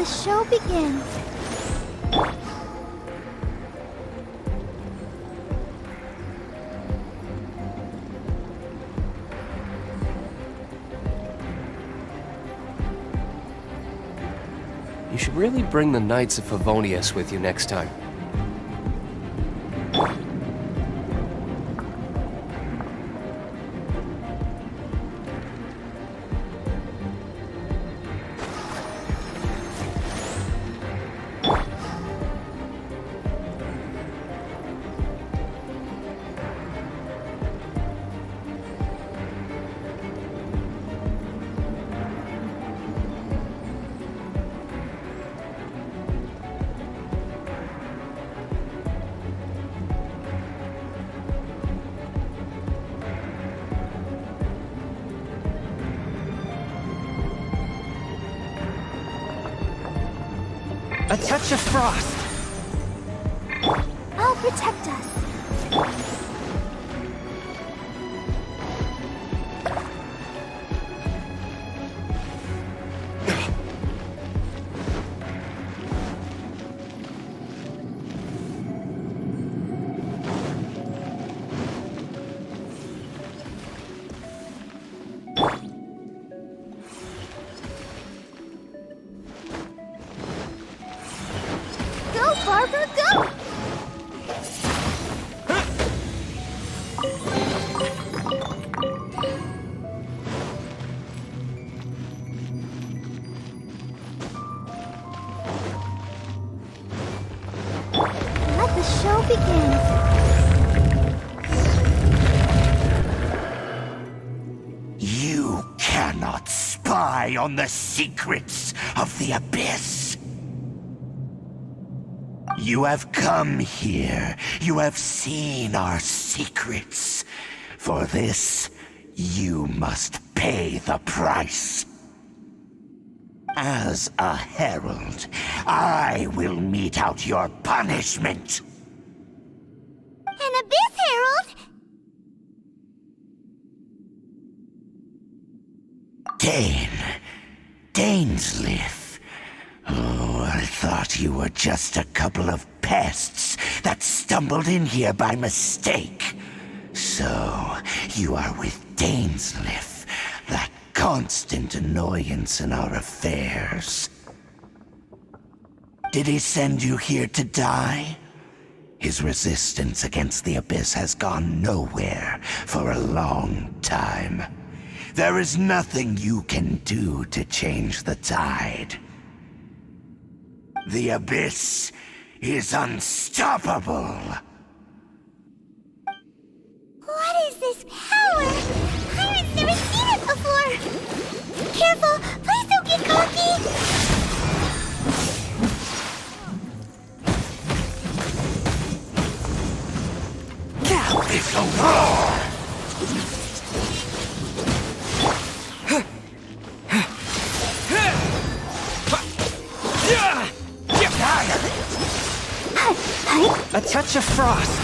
the show begins. You should really bring the Knights of Favonius with you next time. A touch of frost! I'll protect us. Go, Barbara, go! Let the show begin. You cannot spy on the secrets of the Abyss. You have come here. You have seen our secrets. For this, you must pay the price. As a herald, I will mete out your punishment. An Abyss Herald? Dainsleif. Oh, I thought you were just a couple of pests that stumbled in here by mistake. So, you are with Dainsleif, that constant annoyance in our affairs. Did he send you here to die? His resistance against the Abyss has gone nowhere for a long time. There is nothing you can do to change the tide. The Abyss is unstoppable. What is this power? Pirate's never seen it before! Careful! Please don't get cocky! Now is a roar! A touch of frost!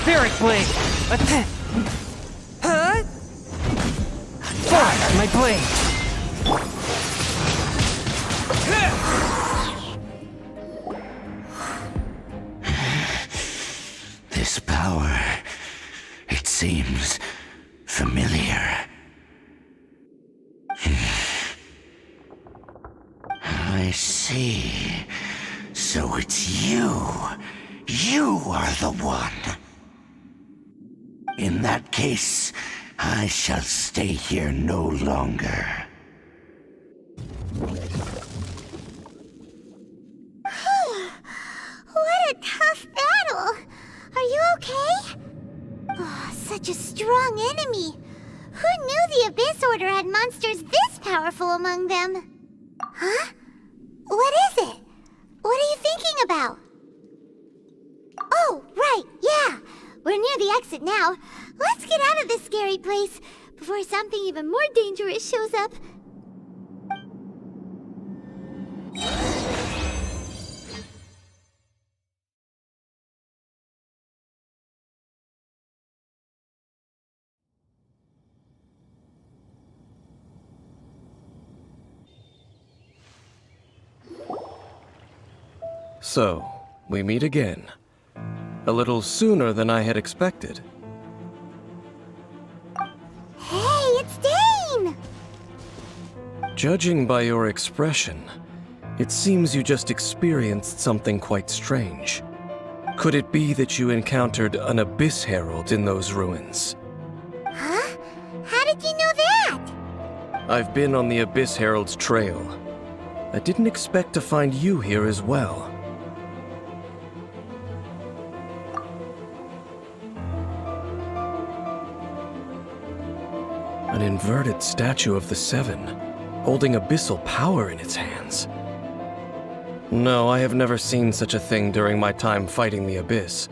Spirit blade! Force my blade! This power, it seems familiar. I see. So it's you. You are the one. In that case, I shall stay here no longer. What a tough battle! Are you okay? Oh, such a strong enemy! Who knew the Abyss Order had monsters this powerful among them? Huh? What is it? What are you thinking about? Oh, right, yeah! We're near the exit now. Let's get out of this scary place before something even more dangerous shows up. So, we meet again. A little sooner than I had expected. Hey, it's Dane! Judging by your expression, it seems you just experienced something quite strange. Could it be that you encountered an Abyss Herald in those ruins? Huh? How did you know that? I've been on the Abyss Herald's trail. I didn't expect to find you here as well. An inverted statue of the Seven, holding abyssal power in its hands. No, I have never seen such a thing during my time fighting the Abyss,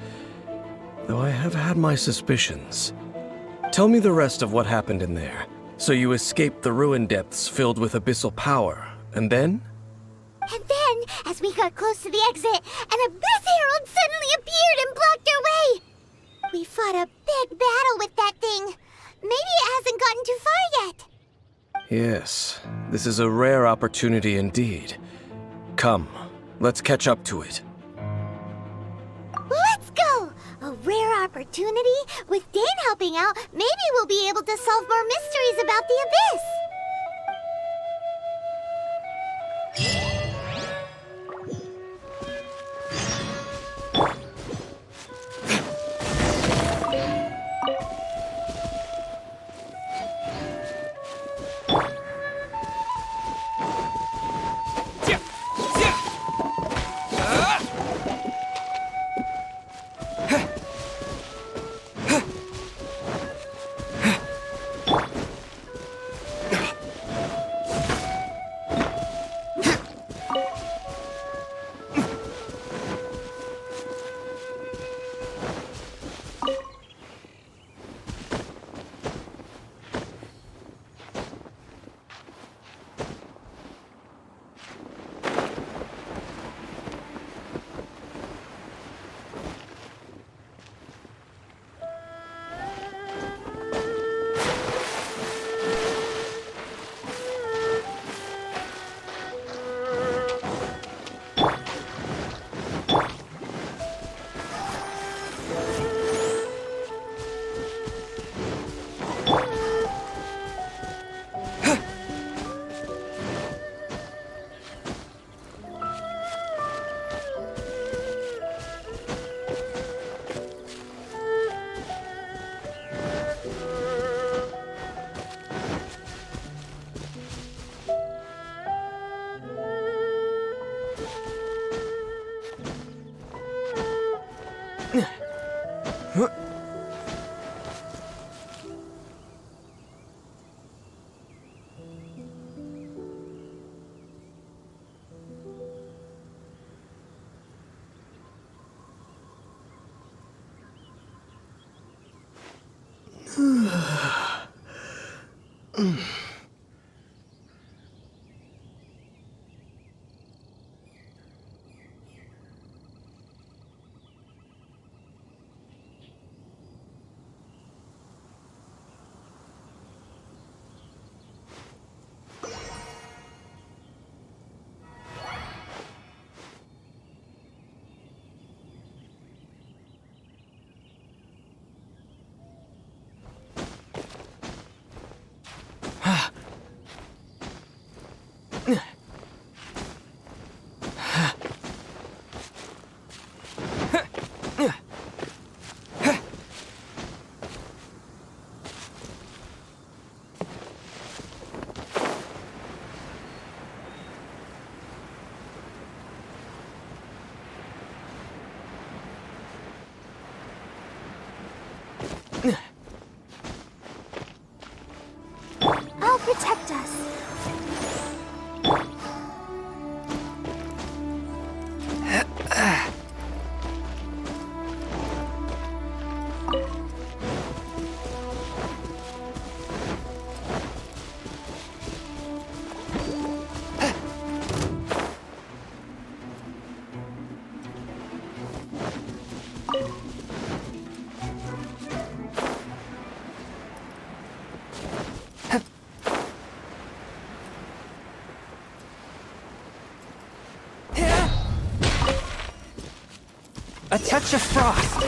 though I have had my suspicions. Tell me the rest of what happened in there. So you escaped the ruin depths filled with abyssal power, and then? And then, as we got close to the exit, an Abyss Herald suddenly appeared and blocked our way! We fought a big battle with that thing. Maybe it hasn't gotten too far yet. Yes, this is a rare opportunity indeed. Come, let's catch up to it. Let's go! A rare opportunity? With Dane helping out, maybe we'll be able to solve more mysteries about the Abyss! I'll protect us. touch of frost.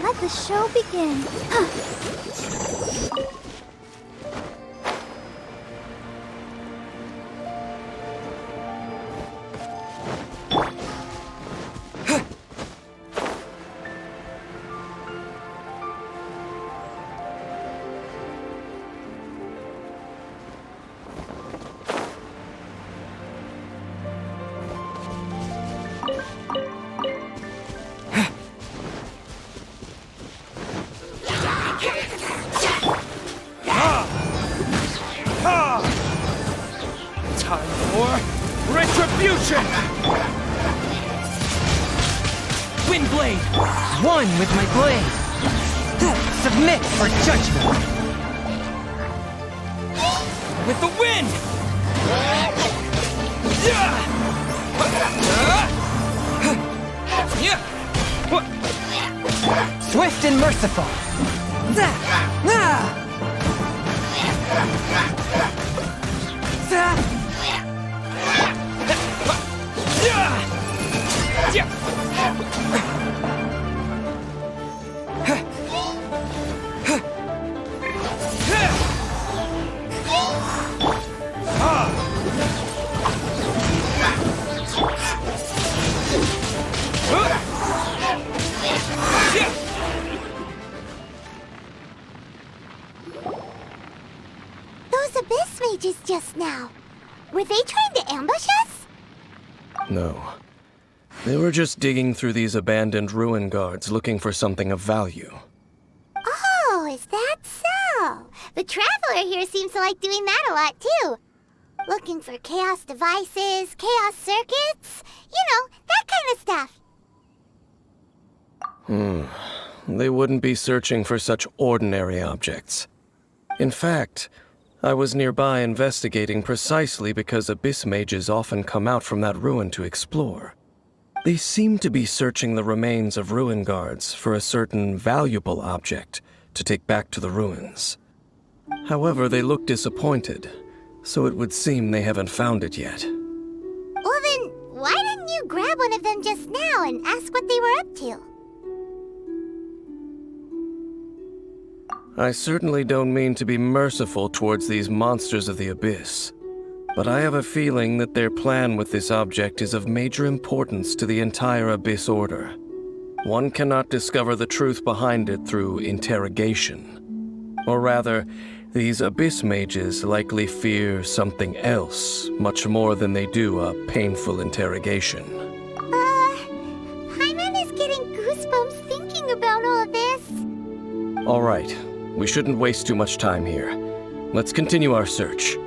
Let the show begin. Time for retribution! Windblade! One with my blade! Submit for judgment! With the wind! Swift and merciful! those abyss mages just now? Were they trying to ambush us? No. They were just digging through these abandoned ruin guards looking for something of value. Oh, is that so? The Traveler here seems to like doing that a lot, too. Looking for chaos devices, chaos circuits, that kind of stuff. They wouldn't be searching for such ordinary objects. In fact, I was nearby investigating precisely because abyss mages often come out from that ruin to explore. They seem to be searching the remains of ruin guards for a certain valuable object to take back to the ruins. However, they look disappointed, so it would seem they haven't found it yet. Well then, why didn't you grab one of them just now and ask what they were up to? I certainly don't mean to be merciful towards these monsters of the abyss, but I have a feeling that their plan with this object is of major importance to the entire Abyss Order. One cannot discover the truth behind it through interrogation. Or rather, these abyss mages likely fear something else, much more than they do a painful interrogation. Paimon is getting goosebumps thinking about all of this. All right, we shouldn't waste too much time here. Let's continue our search.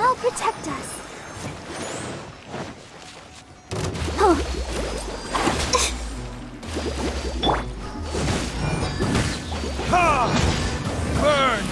I'll protect us. Burn!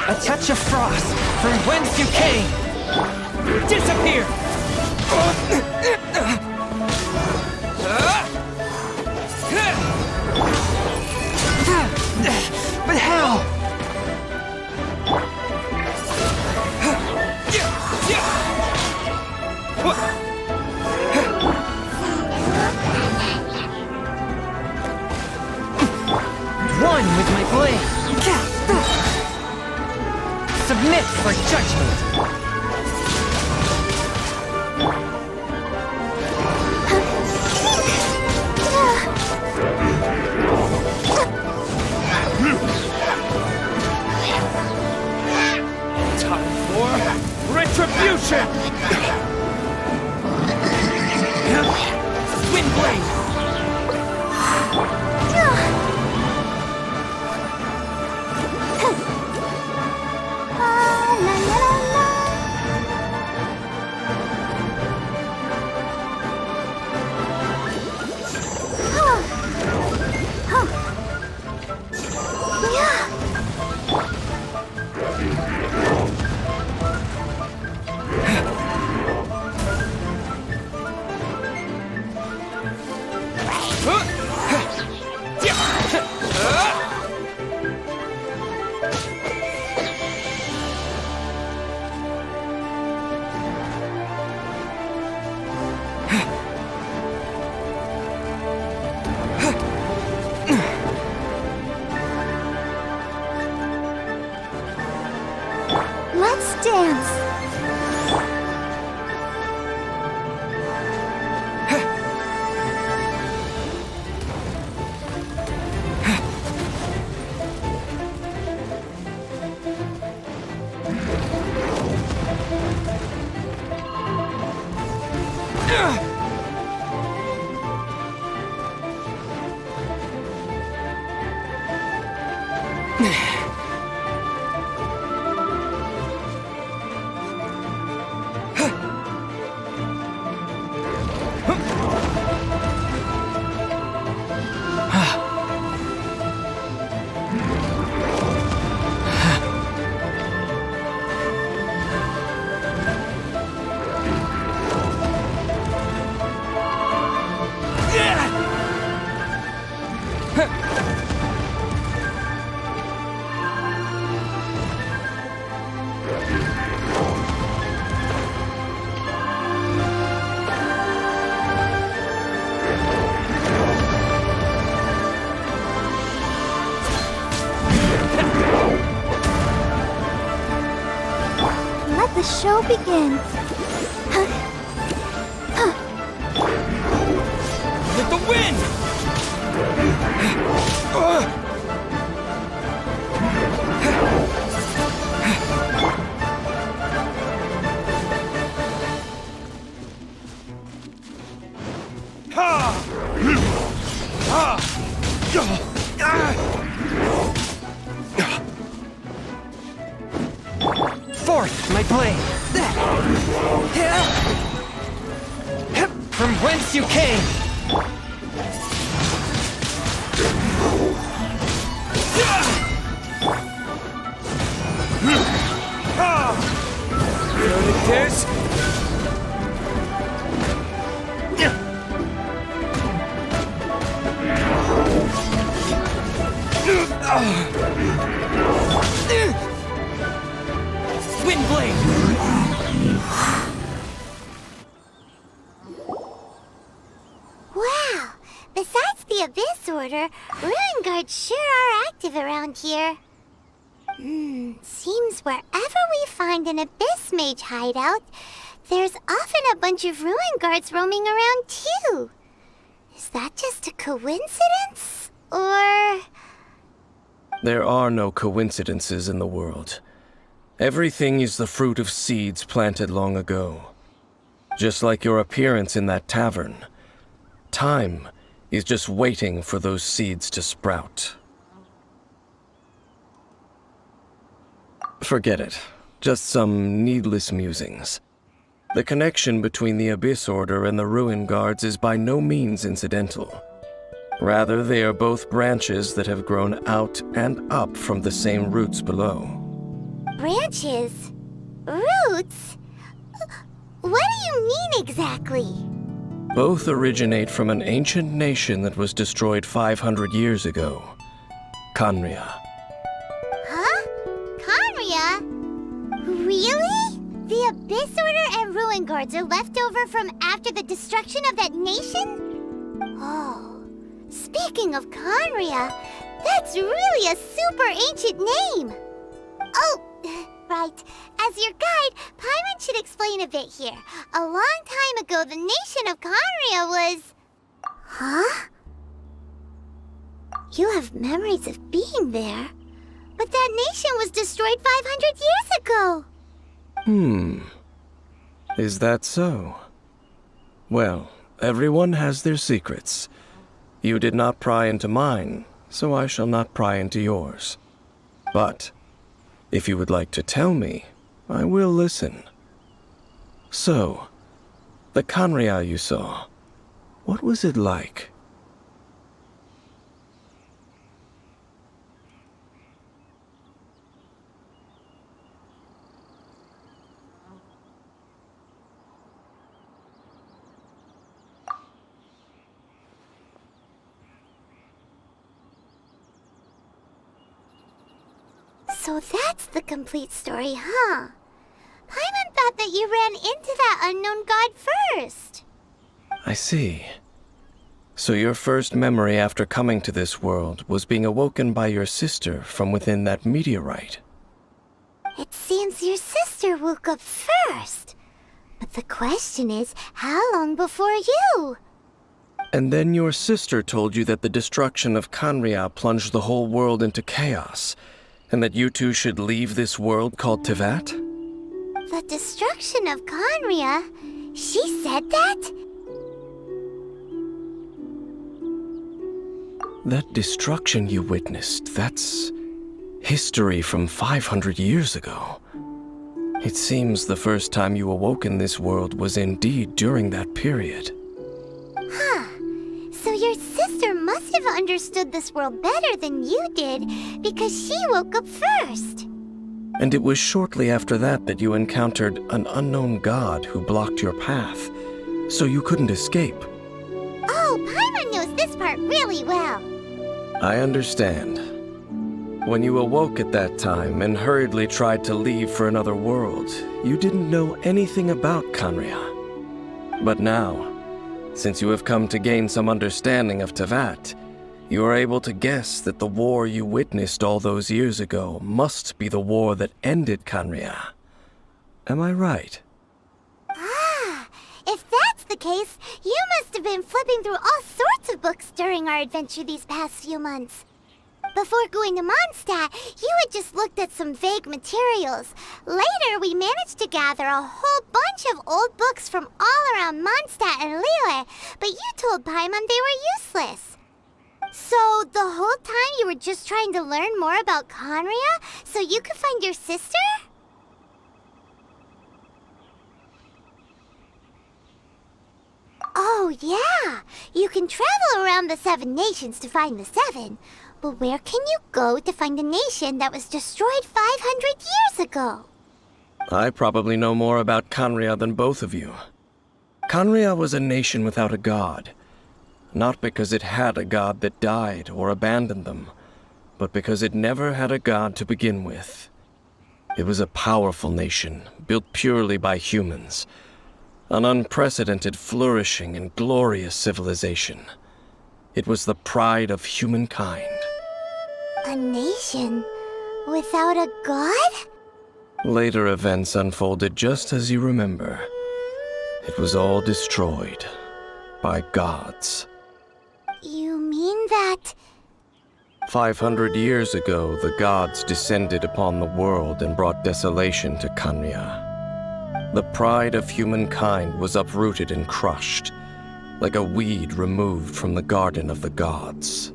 A touch of frost from whence you came. Disappear! But how? One with my blade. Submit for judgment. Time for retribution. Wind blade. Let's dance. Let the show begin. With the wind! Forth, my blade! From whence you came! This? Windblade! Wow! Besides the Abyss Order, Ruin Guards sure are active around here. Seems wherever we find an Abyss Mage hideout, there's often a bunch of Ruin Guards roaming around too. Is that just a coincidence? Or... There are no coincidences in the world. Everything is the fruit of seeds planted long ago. Just like your appearance in that tavern. Time is just waiting for those seeds to sprout. Forget it. Just some needless musings. The connection between the Abyss Order and the Ruin Guards is by no means incidental. Rather, they are both branches that have grown out and up from the same roots below. branches? Roots? What do you mean exactly? Both originate from an ancient nation that was destroyed 500 years ago. Khaenri'ah. Huh? Khaenri'ah? Really? The Abyss Order and Ruin Guards are left over from after the destruction of that nation? Oh, speaking of Khaenri'ah, that's really a super ancient name. Oh, right. As your guide, Paimon should explain a bit here. A long time ago, the nation of Khaenri'ah was... Huh? You have memories of being there. But that nation was destroyed 500 years ago. Is that so? Well, everyone has their secrets. You did not pry into mine, so I shall not pry into yours. But, if you would like to tell me, I will listen. So, the Khaenri'ah you saw, what was it like? So that's the complete story, huh? Paimon thought that you ran into that unknown god first. I see. So your first memory after coming to this world was being awoken by your sister from within that meteorite. It seems your sister woke up first. But the question is, how long before you? And then your sister told you that the destruction of Khaenri'ah plunged the whole world into chaos, and that you two should leave this world called Teyvat? The destruction of Khaenri'ah? She said that? That destruction you witnessed, that's history from 500 years ago. It seems the first time you awoke in this world was indeed during that period. Huh. So your sister must have understood this world better than you did, because she woke up first. And it was shortly after that that you encountered an unknown god who blocked your path, so you couldn't escape. Oh, Paimon knows this part really well. I understand. When you awoke at that time and hurriedly tried to leave for another world, you didn't know anything about Khaenri'ah. But now, since you have come to gain some understanding of Teyvat, you are able to guess that the war you witnessed all those years ago must be the war that ended Khaenri'ah. Am I right? Ah, if that's the case, you must have been flipping through all sorts of books during our adventure these past few months. Before going to Mondstadt, you had just looked at some vague materials. Later, we managed to gather a whole bunch of old books from all around Mondstadt and Liyue, but you told Paimon they were useless. So, the whole time you were just trying to learn more about Khaenri'ah so you could find your sister? Oh, yeah! You can travel around the 7 nations to find the 7. But where can you go to find a nation that was destroyed 500 years ago? I probably know more about Khaenri'ah than both of you. Khaenri'ah was a nation without a god. Not because it had a god that died or abandoned them, but because it never had a god to begin with. It was a powerful nation, built purely by humans. An unprecedented, flourishing, and glorious civilization. It was the pride of humankind. A nation without a god? Later events unfolded just as you remember. It was all destroyed by gods. You mean that... 500 years ago, the gods descended upon the world and brought desolation to Khaenri'ah. The pride of humankind was uprooted and crushed, like a weed removed from the garden of the gods.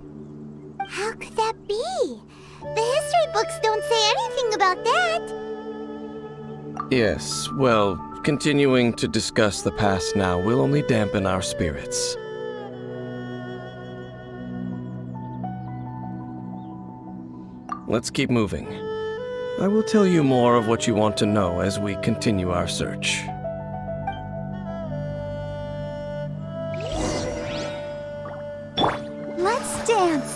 How could that be? The history books don't say anything about that. Yes, well, continuing to discuss the past now will only dampen our spirits. Let's keep moving. I will tell you more of what you want to know as we continue our search. Let's dance.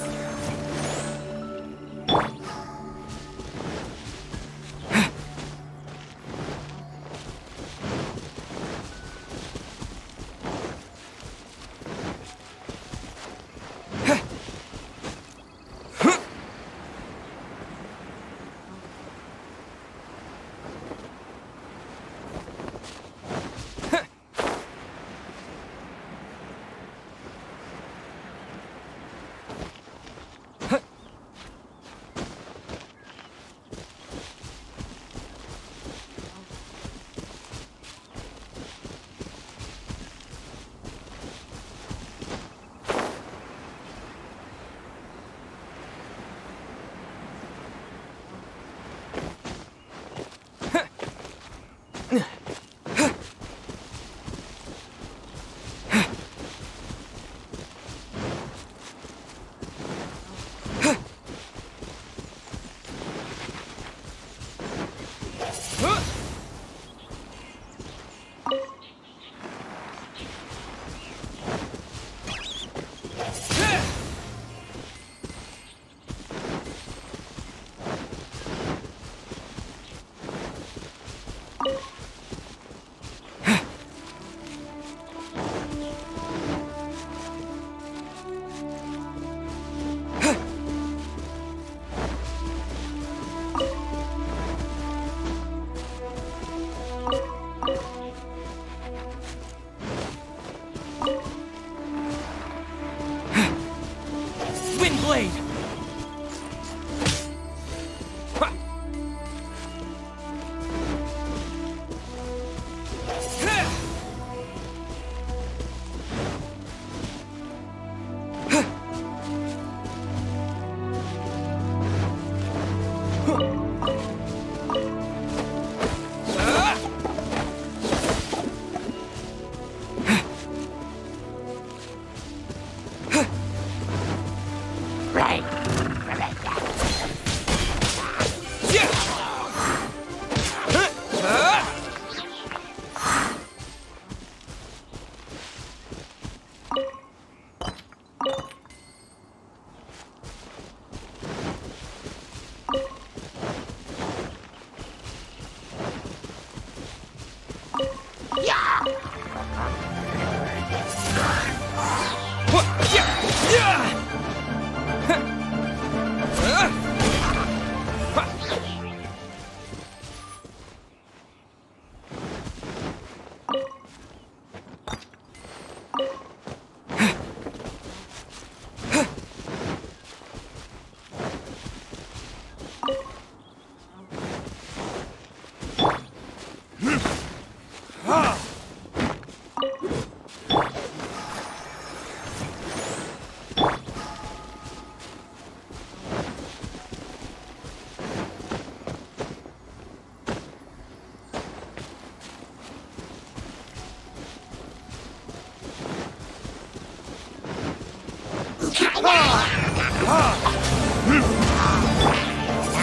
Windblade!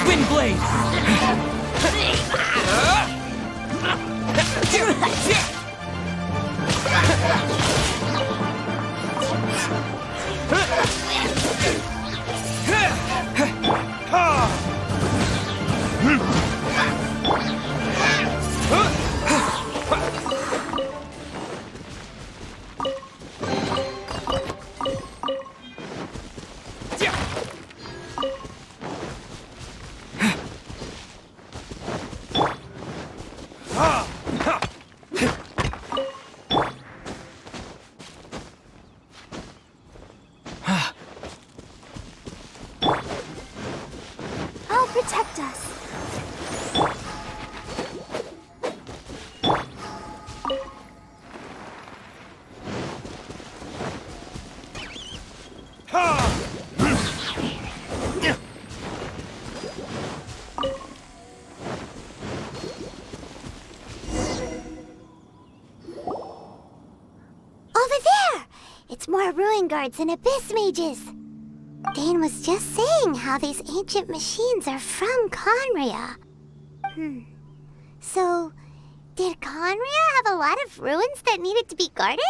Wind blade! I'll protect us. Over there! It's more ruin guards and abyss mages. Dane was just saying how these ancient machines are from Conria. So, did Conria have a lot of ruins that needed to be guarded?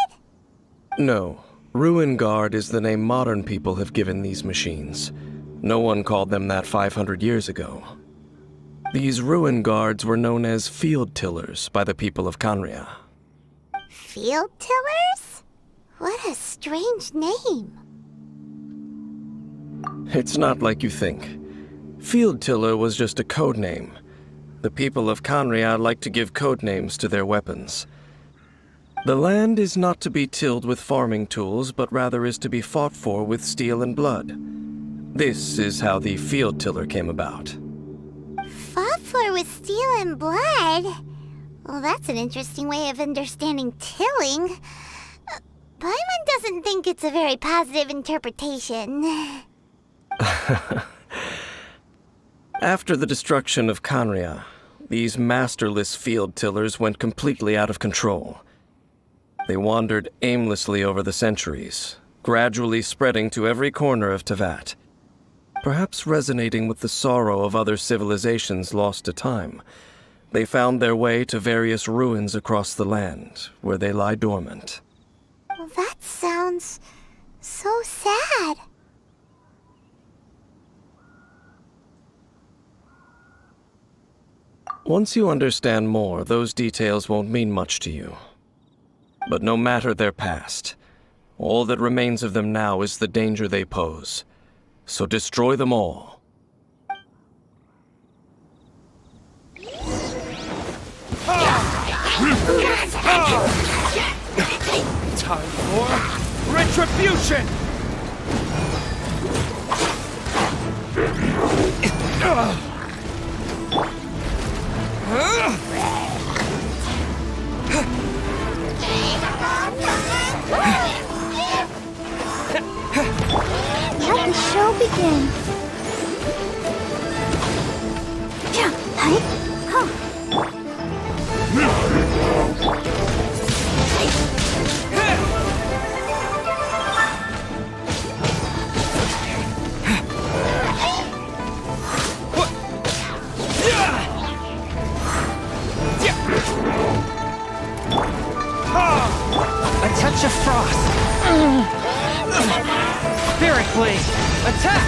No. Ruin Guard is the name modern people have given these machines. No one called them that 500 years ago. These Ruin Guards were known as Field Tillers by the people of Conria. Field tillers? What a strange name. It's not like you think. Field Tiller was just a code name. The people of Conria like to give code names to their weapons. The land is not to be tilled with farming tools, but rather is to be fought for with steel and blood. This is how the Field Tiller came about. Fought for with steel and blood? Well, that's an interesting way of understanding tilling. Paimon doesn't think it's a very positive interpretation. After the destruction of Conria, these masterless field tillers went completely out of control. They wandered aimlessly over the centuries, gradually spreading to every corner of Teyvat. Perhaps resonating with the sorrow of other civilizations lost to time, they found their way to various ruins across the land, where they lie dormant. Well, that sounds so sad. Once you understand more, those details won't mean much to you. But no matter their past, all that remains of them now is the danger they pose. So destroy them all. Time for retribution! Let the show begin. A touch of frost! Spirit blade! Attack!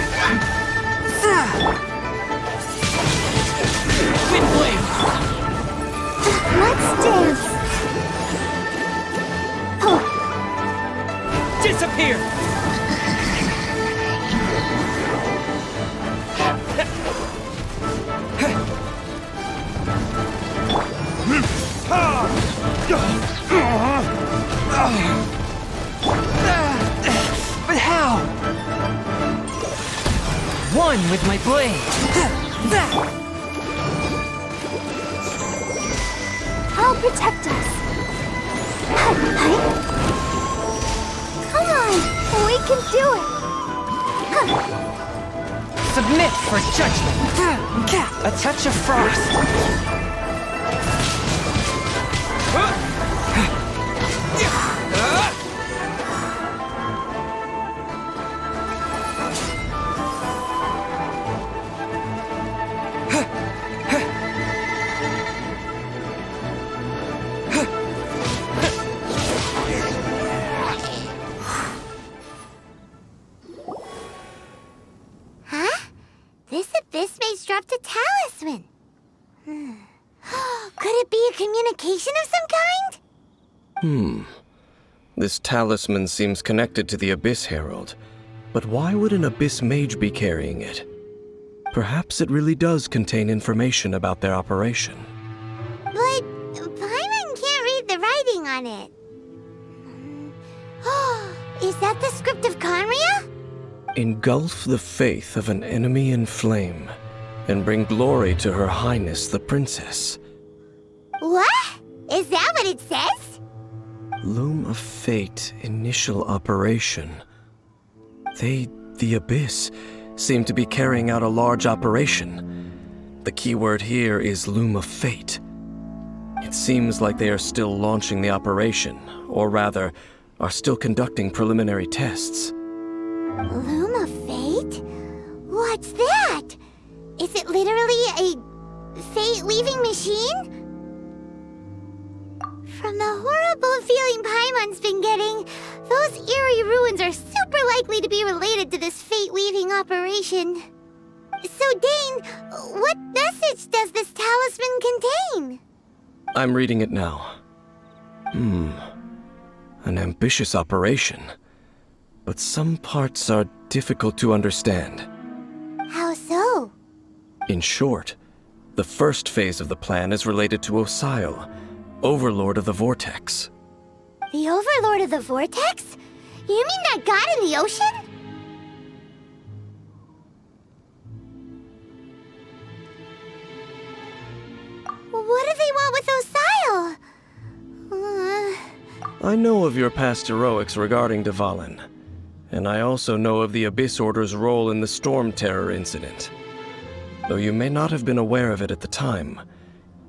Wind blade! Let's dance. Disappear! But how? One with my blade. I'll protect us. Come on, we can do it. Submit for judgment. A touch of frost. it be a communication of some kind? This talisman seems connected to the Abyss Herald. But why would an Abyss Mage be carrying it? Perhaps it really does contain information about their operation. But Paimon can't read the writing on it. Is that the script of Conria? Engulf the faith of an enemy in flame, and bring glory to Her Highness the Princess. What? Is that what it says? Loom of Fate, initial operation. They, the Abyss, seem to be carrying out a large operation. The keyword here is Loom of Fate. It seems like they are still launching the operation, or rather, are still conducting preliminary tests. Loom of Fate? What's that? Is it literally a fate-weaving machine? From the horrible feeling Paimon's been getting, those eerie ruins are super likely to be related to this fate-weaving operation. So, Dane, what message does this talisman contain? I'm reading it now. An ambitious operation. But some parts are difficult to understand. How so? In short, the first phase of the plan is related to Osile, Overlord of the Vortex. The Overlord of the Vortex? You mean that god in the ocean? What do they want with Osile? I know of your past heroics regarding Dvalin, and I also know of the Abyss Order's role in the Storm Terror incident. Though you may not have been aware of it at the time,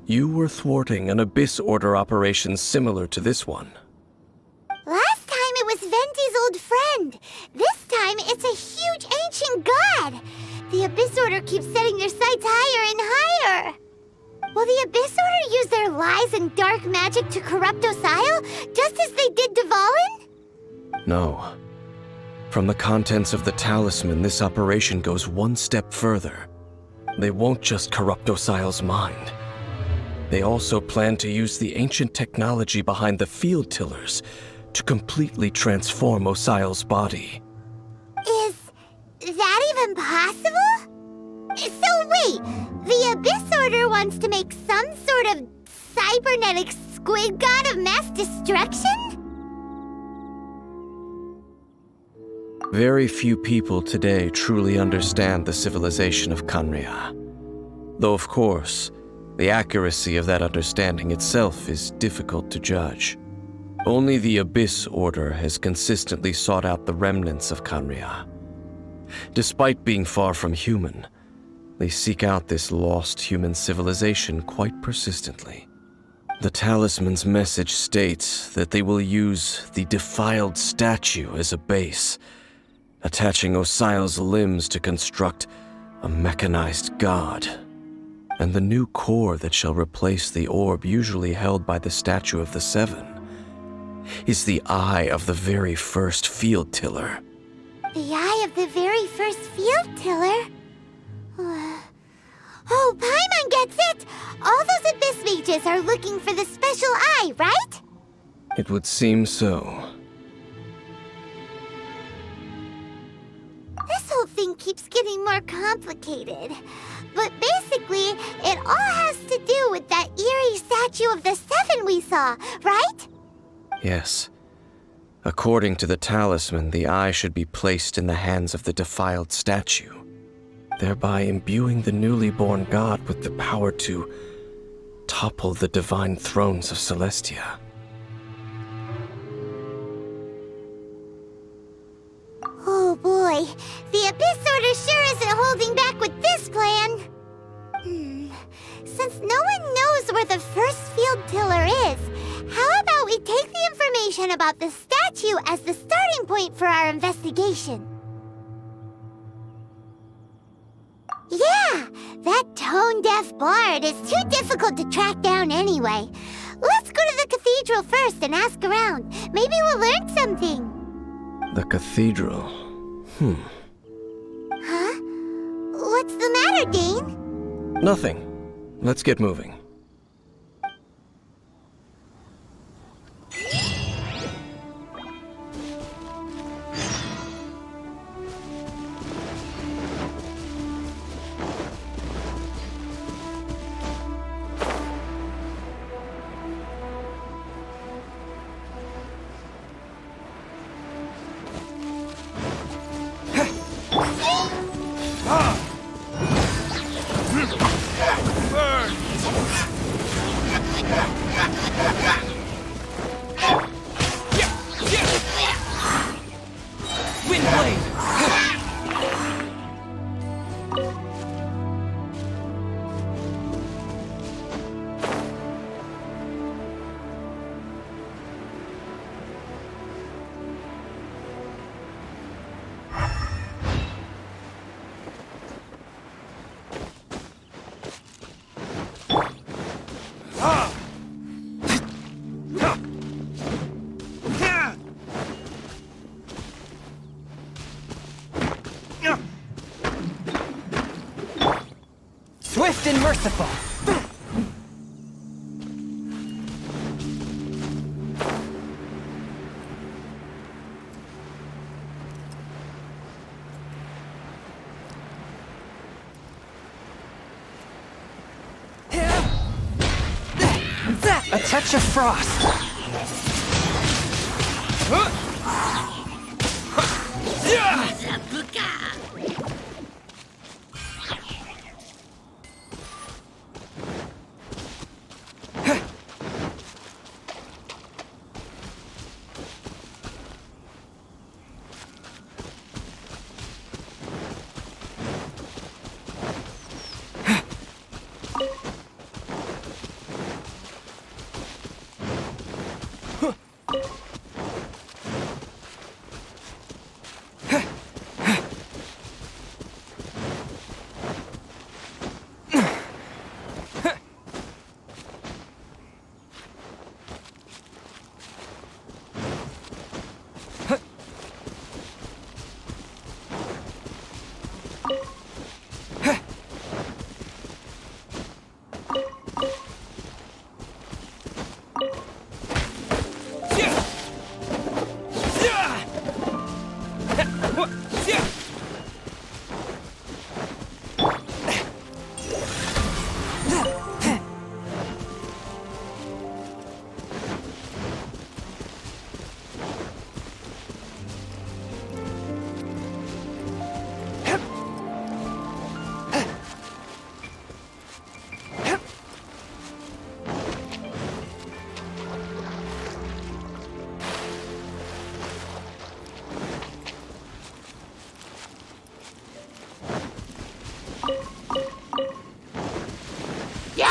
you were thwarting an Abyss Order operation similar to this one. Last time it was Venti's old friend. This time it's a huge ancient god. The Abyss Order keeps setting their sights higher and higher. Will the Abyss Order use their lies and dark magic to corrupt Osile, just as they did Dvalin? No. From the contents of the talisman, this operation goes one step further. They won't just corrupt Osile's mind. They also plan to use the ancient technology behind the field tillers to completely transform Osile's body. Is that even possible? So wait, the Abyss Order wants to make some sort of cybernetic squid god of mass destruction? Very few people today truly understand the civilization of Conria. Though of course, the accuracy of that understanding itself is difficult to judge. Only the Abyss Order has consistently sought out the remnants of Conria. Despite being far from human, they seek out this lost human civilization quite persistently. The talisman's message states that they will use the defiled statue as a base, attaching Osile's limbs to construct a mechanized god. And the new core that shall replace the orb usually held by the Statue of the Seven is the eye of the very first field tiller. The eye of the very first field tiller? Oh, Paimon gets it! All those Abyss mages are looking for the special eye, right? It would seem so. This whole thing keeps getting more complicated. But basically, it all has to do with that eerie Statue of the Seven we saw, right? Yes. According to the talisman, the eye should be placed in the hands of the defiled statue, thereby imbuing the newly born god with the power to topple the divine thrones of Celestia. Oh boy, the Abyss Order sure isn't holding back with this plan. Since no one knows where the first field tiller is, how about we take the information about the statue as the starting point for our investigation? Yeah, that tone-deaf bard is too difficult to track down anyway. Let's go to the cathedral first and ask around. Maybe we'll learn something. The cathedral. Huh? What's the matter, Dane? Nothing. Let's get moving. Swift and merciful. A touch of frost.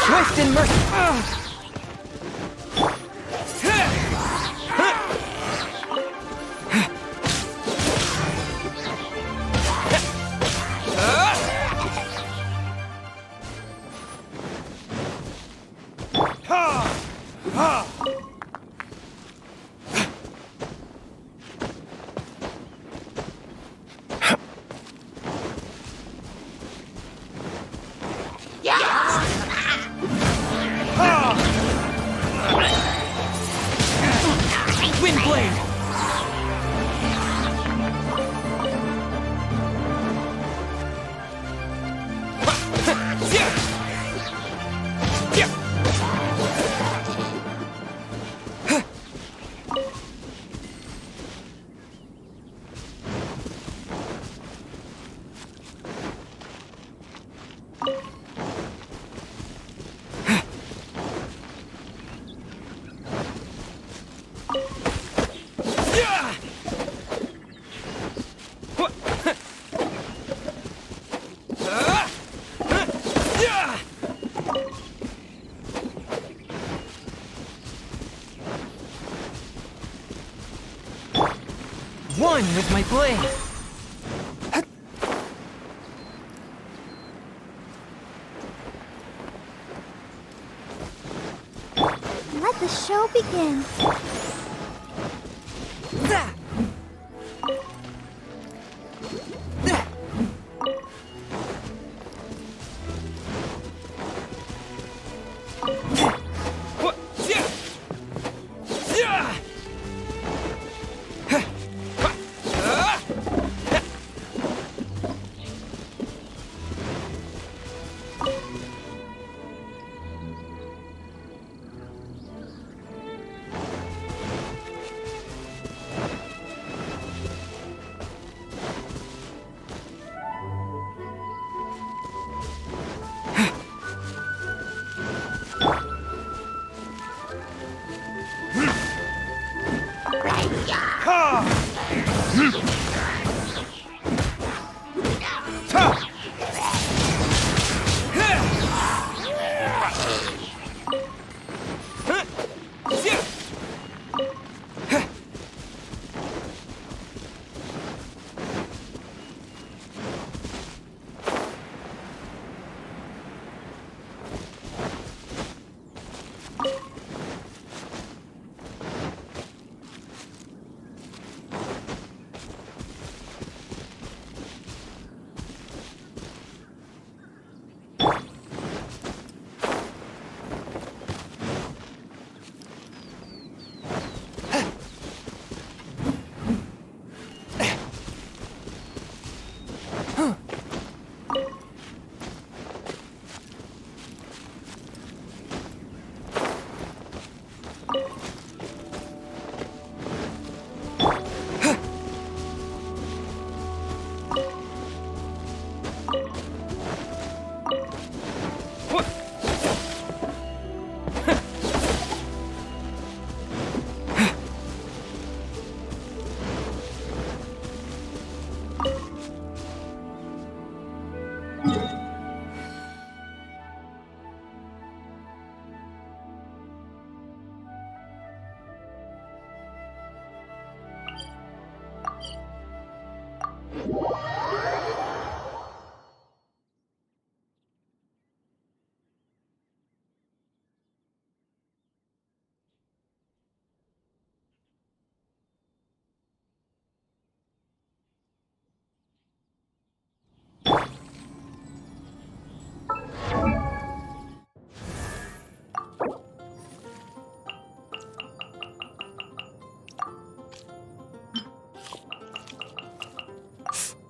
Swift and merciful. Windblade! One with my blade. Let the show begin.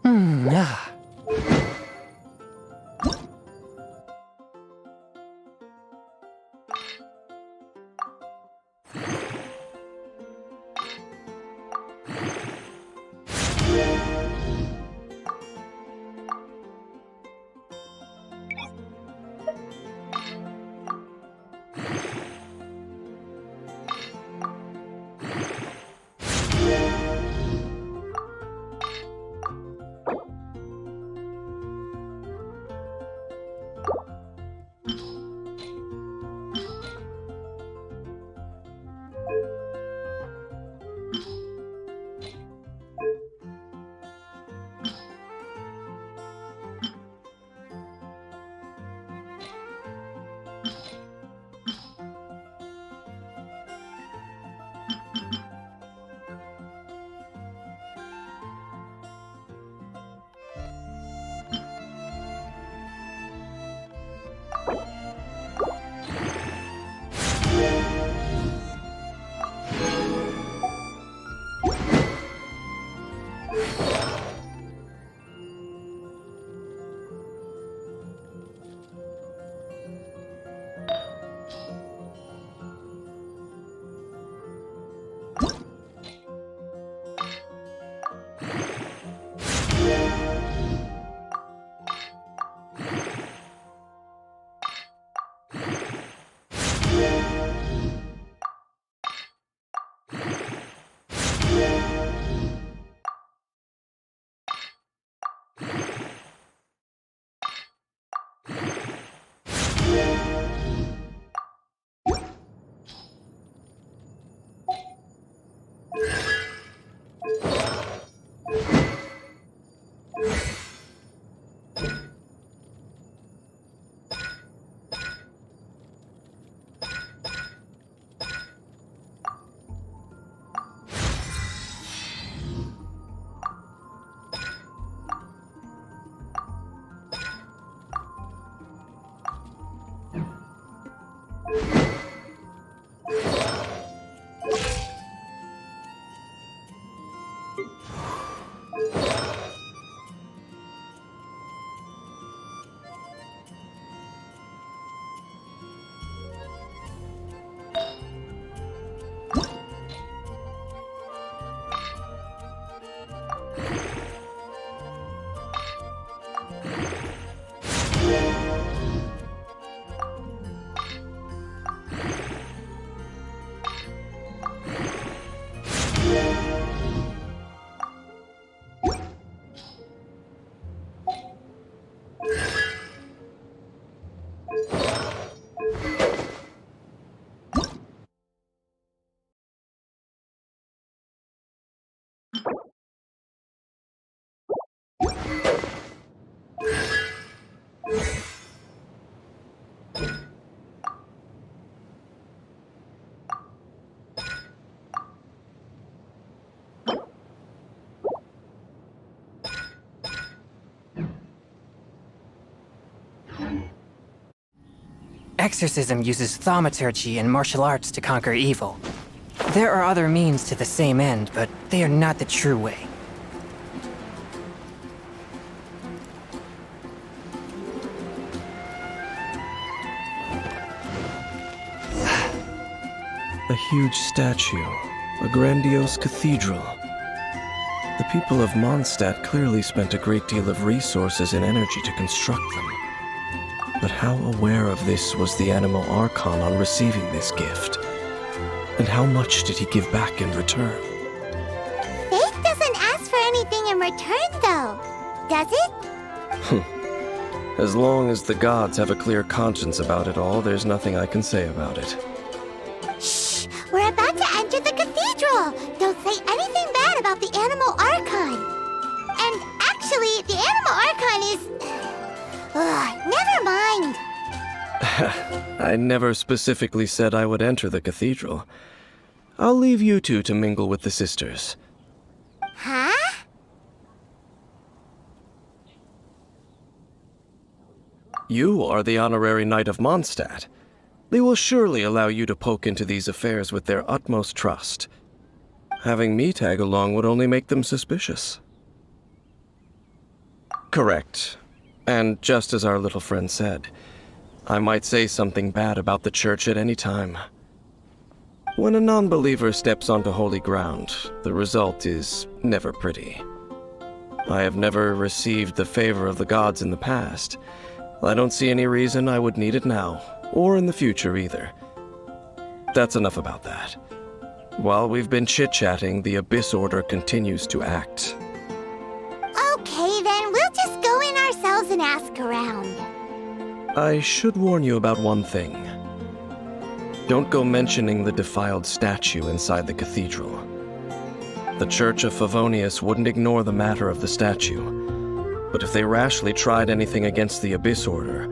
Ah. Exorcism uses thaumaturgy and martial arts to conquer evil. There are other means to the same end, but they are not the true way. A huge statue, a grandiose cathedral. The people of Mondstadt clearly spent a great deal of resources and energy to construct them. But how aware of this was the Animal Archon on receiving this gift? And how much did he give back in return? Faith doesn't ask for anything in return, though, does it? As long as the gods have a clear conscience about it all, there's nothing I can say about it. Shh! We're about to enter the cathedral! Don't say anything bad about the Animal Archon! And actually, the Animal Archon is... never mind! I never specifically said I would enter the cathedral. I'll leave you two to mingle with the sisters. Huh? You are the honorary knight of Mondstadt. They will surely allow you to poke into these affairs with their utmost trust. Having me tag along would only make them suspicious. Correct. And just as our little friend said, I might say something bad about the church at any time. When a non-believer steps onto holy ground, the result is never pretty. I have never received the favor of the gods in the past. I don't see any reason I would need it now, or in the future either. That's enough about that. While we've been chit-chatting, the Abyss Order continues to act. Okay, then we'll just go in ourselves and ask around. I should warn you about one thing. Don't go mentioning the defiled statue inside the cathedral. The Church of Favonius wouldn't ignore the matter of the statue, but if they rashly tried anything against the Abyss Order,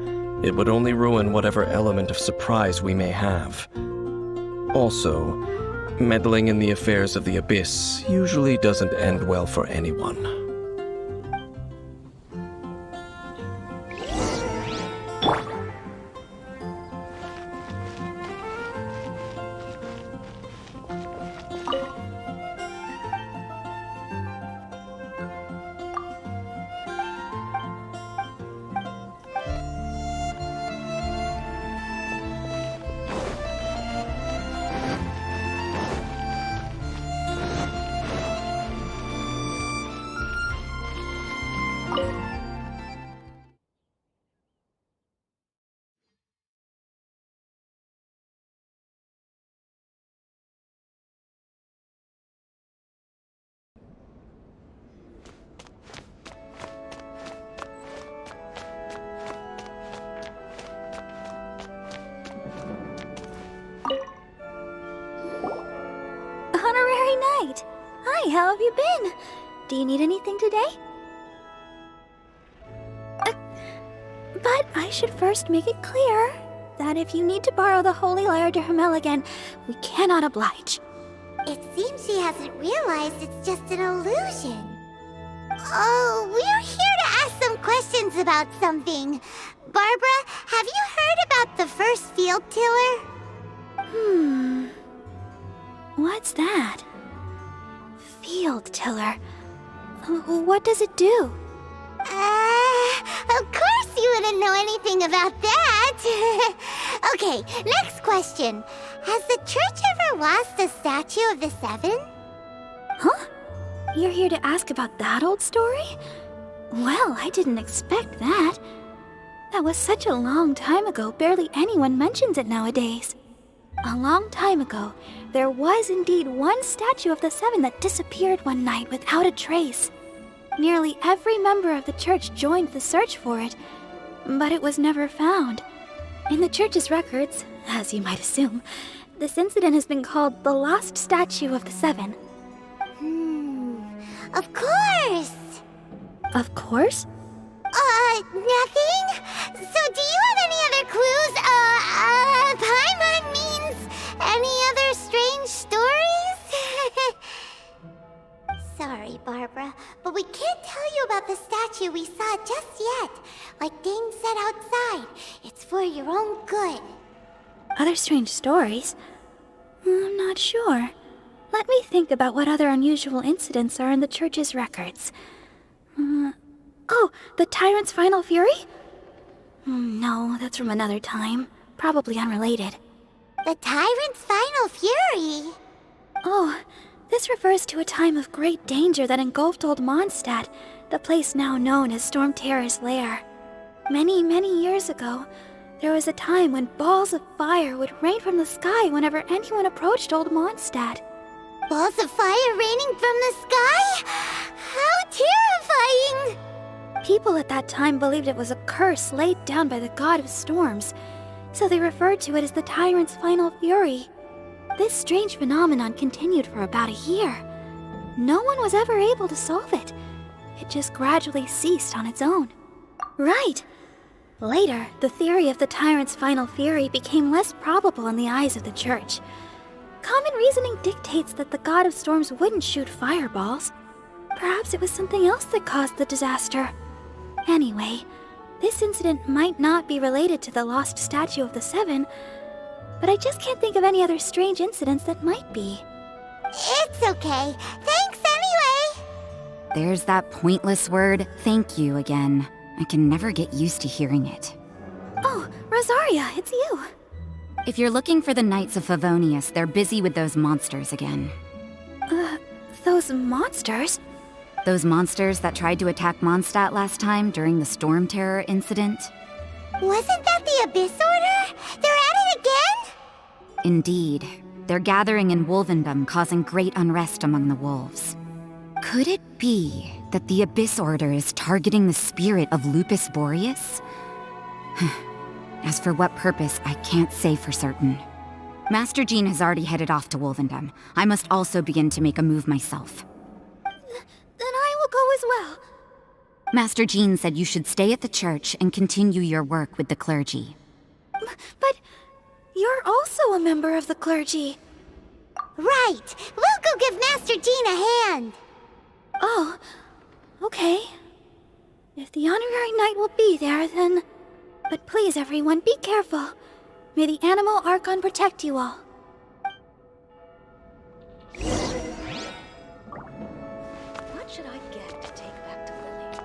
it would only ruin whatever element of surprise we may have. Also, meddling in the affairs of the Abyss usually doesn't end well for anyone. Honorary Knight! Hi, how have you been? Do you need anything today? But I should first make it clear that if you need to borrow the Holy Lyre to Hermel again, we cannot oblige. It seems she hasn't realized it's just an illusion. Oh, we're here to ask some questions about something. Barbara, have you heard about the first field tiller? What's that? Field tiller. What does it do? Of course you wouldn't know anything about that. Okay, next question. Has the church ever lost a statue of the Seven? Huh? You're here to ask about that old story? Well, I didn't expect that. That was such a long time ago, barely anyone mentions it nowadays. A long time ago, there was indeed one statue of the Seven that disappeared one night without a trace. Nearly every member of the church joined the search for it, but it was never found. In the church's records, as you might assume, this incident has been called the Lost Statue of the Seven. Of course! Of course? Nothing? So do you have any other clues? Paimon means any other strange stories? Sorry, Barbara, but we can't tell you about the statue we saw just yet. Like Dane said outside, it's for your own good. Other strange stories? I'm not sure. Let me think about what other unusual incidents are in the church's records. Oh, the Tyrant's Final Fury? No, that's from another time. Probably unrelated. The Tyrant's Final Fury? Oh, this refers to a time of great danger that engulfed Old Mondstadt, the place now known as Storm Terror's lair. Many, many years ago, there was a time when balls of fire would rain from the sky whenever anyone approached Old Mondstadt. Balls of fire raining from the sky? How terrifying! People at that time believed it was a curse laid down by the god of storms, so they referred to it as the Tyrant's Final Fury. This strange phenomenon continued for about a year. No one was ever able to solve it. It just gradually ceased on its own. Right! Later, the theory of the Tyrant's Final Fury became less probable in the eyes of the church. Common reasoning dictates that the god of storms wouldn't shoot fireballs. Perhaps it was something else that caused the disaster. Anyway, this incident might not be related to the lost statue of the Seven, but I just can't think of any other strange incidents that might be. It's okay. Thanks anyway. There's that pointless word, thank you, again. I can never get used to hearing it. Oh, Rosaria, it's you. If you're looking for the Knights of Favonius, they're busy with those monsters again. Those monsters? Those monsters that tried to attack Mondstadt last time during the Storm Terror incident? Wasn't that the Abyss Order? They're at it again? Indeed. They're gathering in Wolvendom, causing great unrest among the wolves. Could it be that the Abyss Order is targeting the spirit of Lupus Boreas? As for what purpose, I can't say for certain. Master Jean has already headed off to Wolvendom. I must also begin to make a move myself. Then I will go as well. Master Jean said you should stay at the church and continue your work with the clergy. But you're also a member of the clergy. Right! We'll go give Master Jean a hand! Oh, okay. If the honorary knight will be there, then... But please, everyone, be careful. May the Animal Archon protect you all. What should I get to take back to Lily?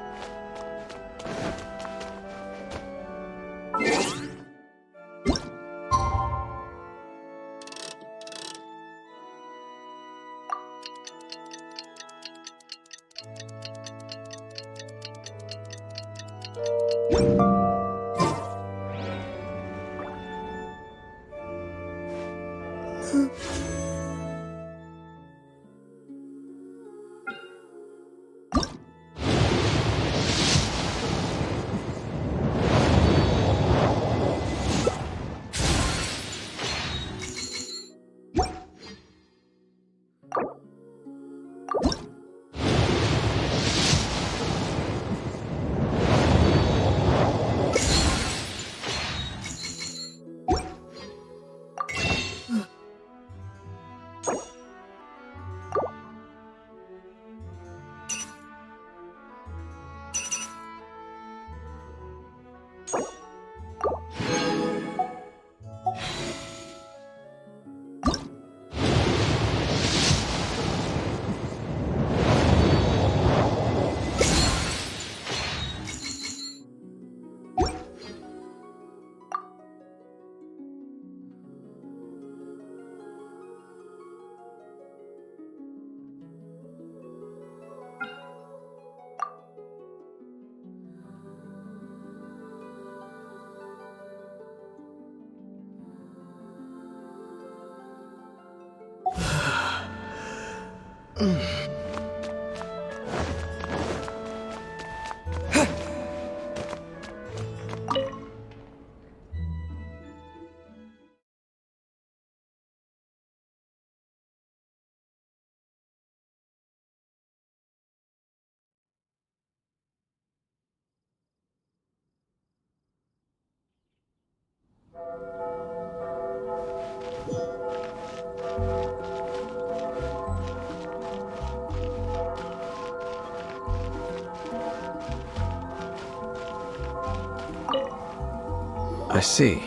I see.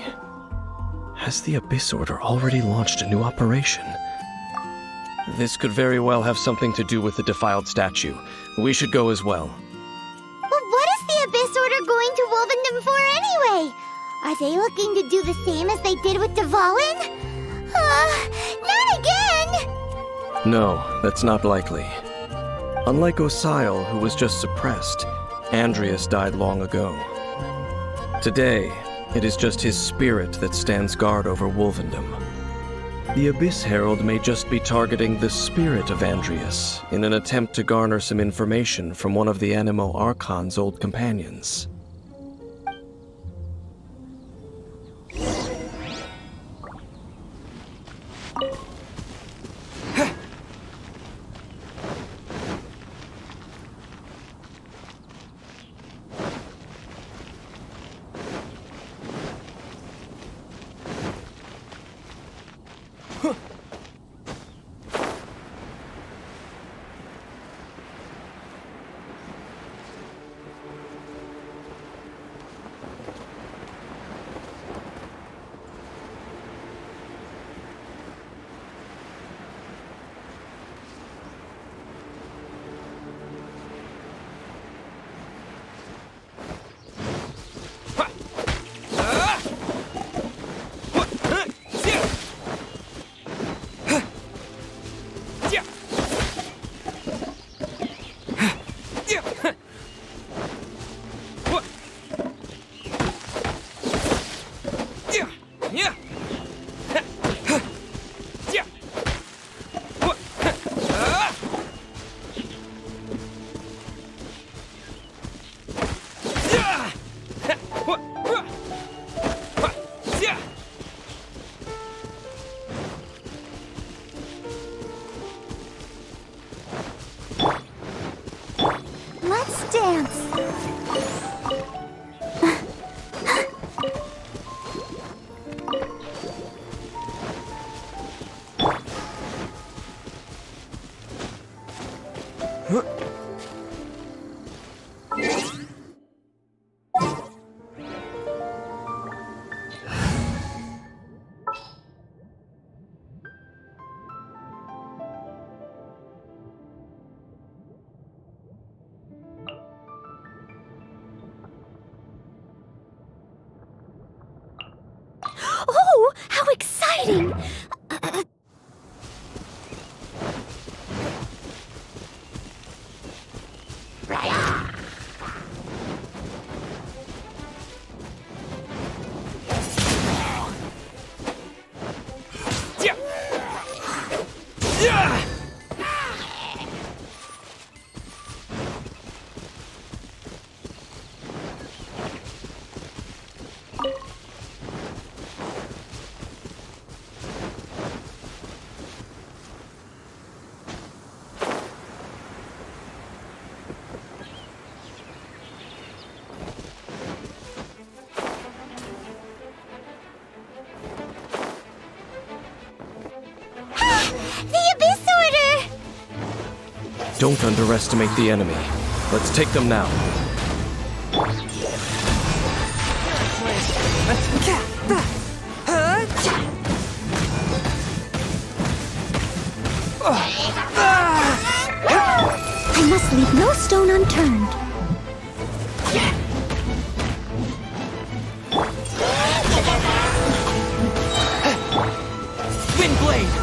Has the Abyss Order already launched a new operation? This could very well have something to do with the defiled statue. We should go as well. But what is the Abyss Order going to Wolvendom for anyway? Are they looking to do the same as they did with Dvalin? Not again! No, that's not likely. Unlike Osile, who was just suppressed, Andreas died long ago. Today, it is just his spirit that stands guard over Wolvendom. The Abyss Herald may just be targeting the spirit of Andreas in an attempt to garner some information from one of the Animo Archon's old companions. Oh, how exciting! The Abyss Order! Don't underestimate the enemy. Let's take them now. I must leave no stone unturned. Windblade!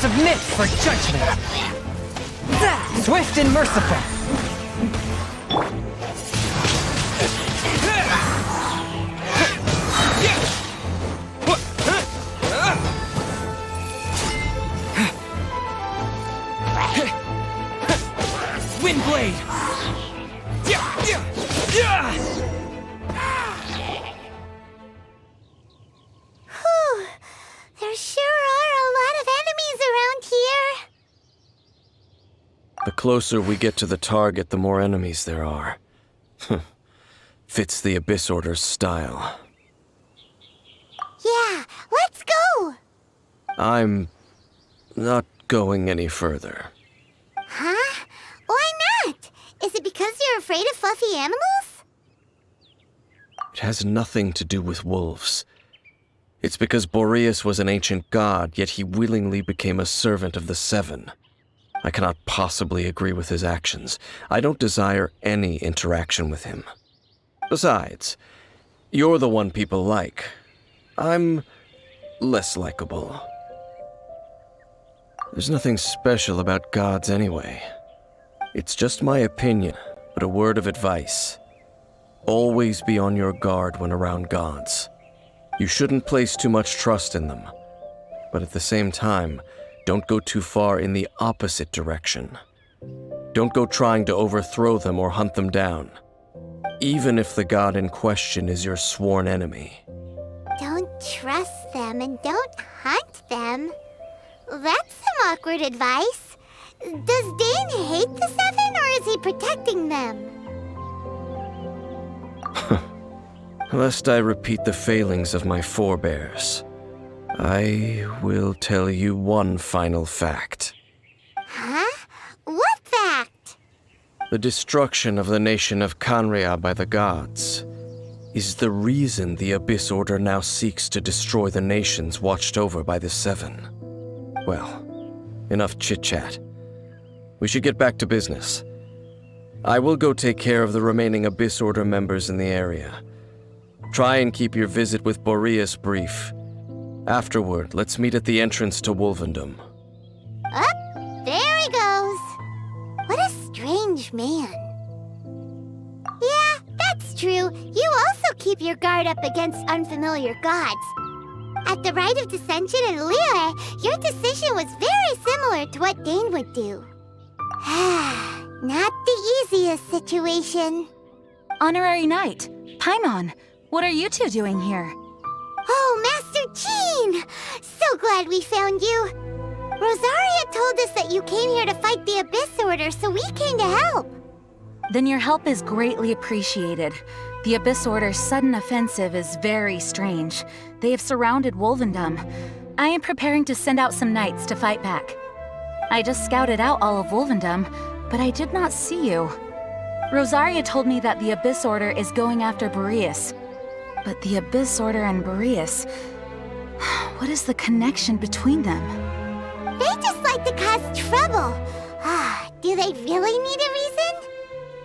Submit for judgment! Swift and merciful! Windblade! Whew. There sure are a lot of enemies around here. The closer we get to the target, the more enemies there are. Fits the Abyss Order's style. Yeah, let's go! I'm not going any further. Huh? Why not? Is it because you're afraid of fluffy animals? It has nothing to do with wolves. It's because Boreas was an ancient god, yet he willingly became a servant of the Seven. I cannot possibly agree with his actions. I don't desire any interaction with him. Besides, you're the one people like. I'm less likable. There's nothing special about gods anyway. It's just my opinion, but a word of advice. Always be on your guard when around gods. You shouldn't place too much trust in them, but at the same time, don't go too far in the opposite direction. Don't go trying to overthrow them or hunt them down, even if the god in question is your sworn enemy. Don't trust them and don't hunt them. That's some awkward advice. Does Dane hate the Seven, or is he protecting them? Lest I repeat the failings of my forebears, I will tell you one final fact. Huh? What fact? The destruction of the nation of Canria by the gods is the reason the Abyss Order now seeks to destroy the nations watched over by the Seven. Well, enough chit-chat. We should get back to business. I will go take care of the remaining Abyss Order members in the area. Try and keep your visit with Boreas brief. Afterward, let's meet at the entrance to Wolvendom. Up, there he goes. What a strange man. Yeah, that's true. You also keep your guard up against unfamiliar gods. At the Rite of Dissension in Liyue, your decision was very similar to what Dane would do. Not the easiest situation. Honorary Knight, Paimon, what are you two doing here? Oh, Master Jean! So glad we found you. Rosaria told us that you came here to fight the Abyss Order, so we came to help. Then your help is greatly appreciated. The Abyss Order's sudden offensive is very strange. They have surrounded Wolvendom. I am preparing to send out some knights to fight back. I just scouted out all of Wolvendom, but I did not see you. Rosaria told me that the Abyss Order is going after Boreas. But the Abyss Order and Boreas... what is the connection between them? They just like to cause trouble. Do they really need a reason?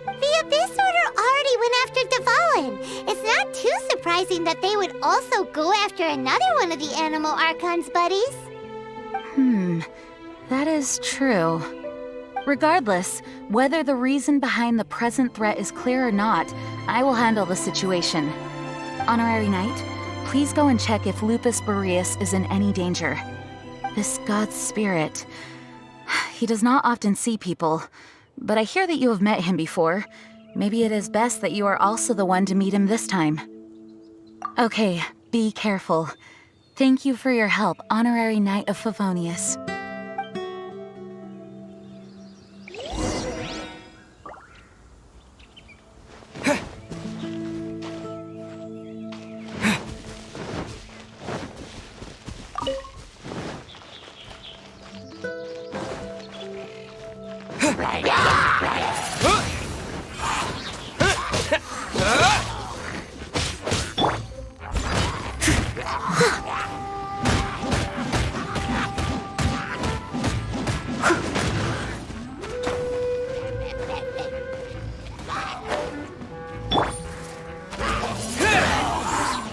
The Abyss Order already went after Dvalin. It's not too surprising that they would also go after another one of the Animal Archon's buddies. That is true. Regardless, whether the reason behind the present threat is clear or not, I will handle the situation. Honorary Knight, please go and check if Lupus Boreas is in any danger. This god's spirit... he does not often see people, but I hear that you have met him before. Maybe it is best that you are also the one to meet him this time. Okay, be careful. Thank you for your help, Honorary Knight of Favonius.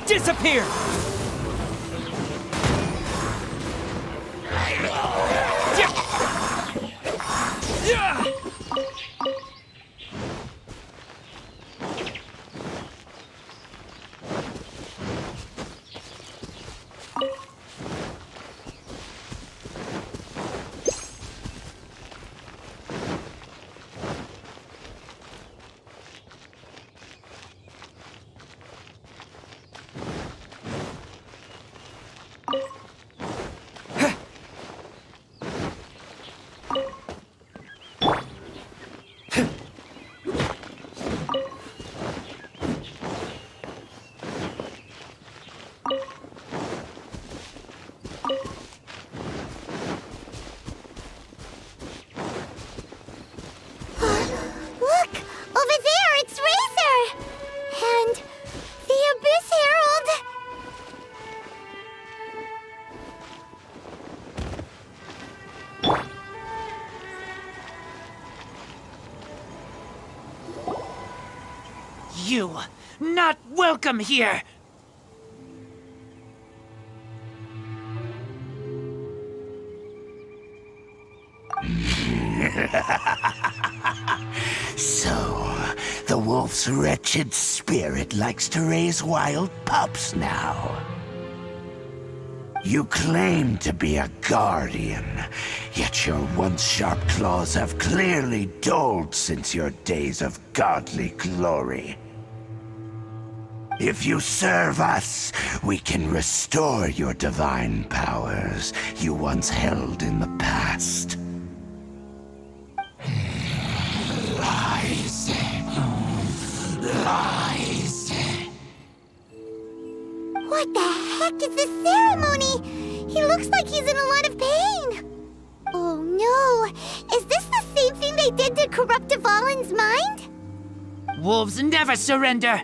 Disappear! You, not welcome here! So, the wolf's wretched spirit likes to raise wild pups now. You claim to be a guardian, yet your once sharp claws have clearly dulled since your days of godly glory. If you serve us, we can restore your divine powers you once held in the past. Lies. Lies. What the heck is this ceremony? He looks like he's in a lot of pain. Oh no! Is this the same thing they did to corrupt Dvalin's mind? Wolves never surrender!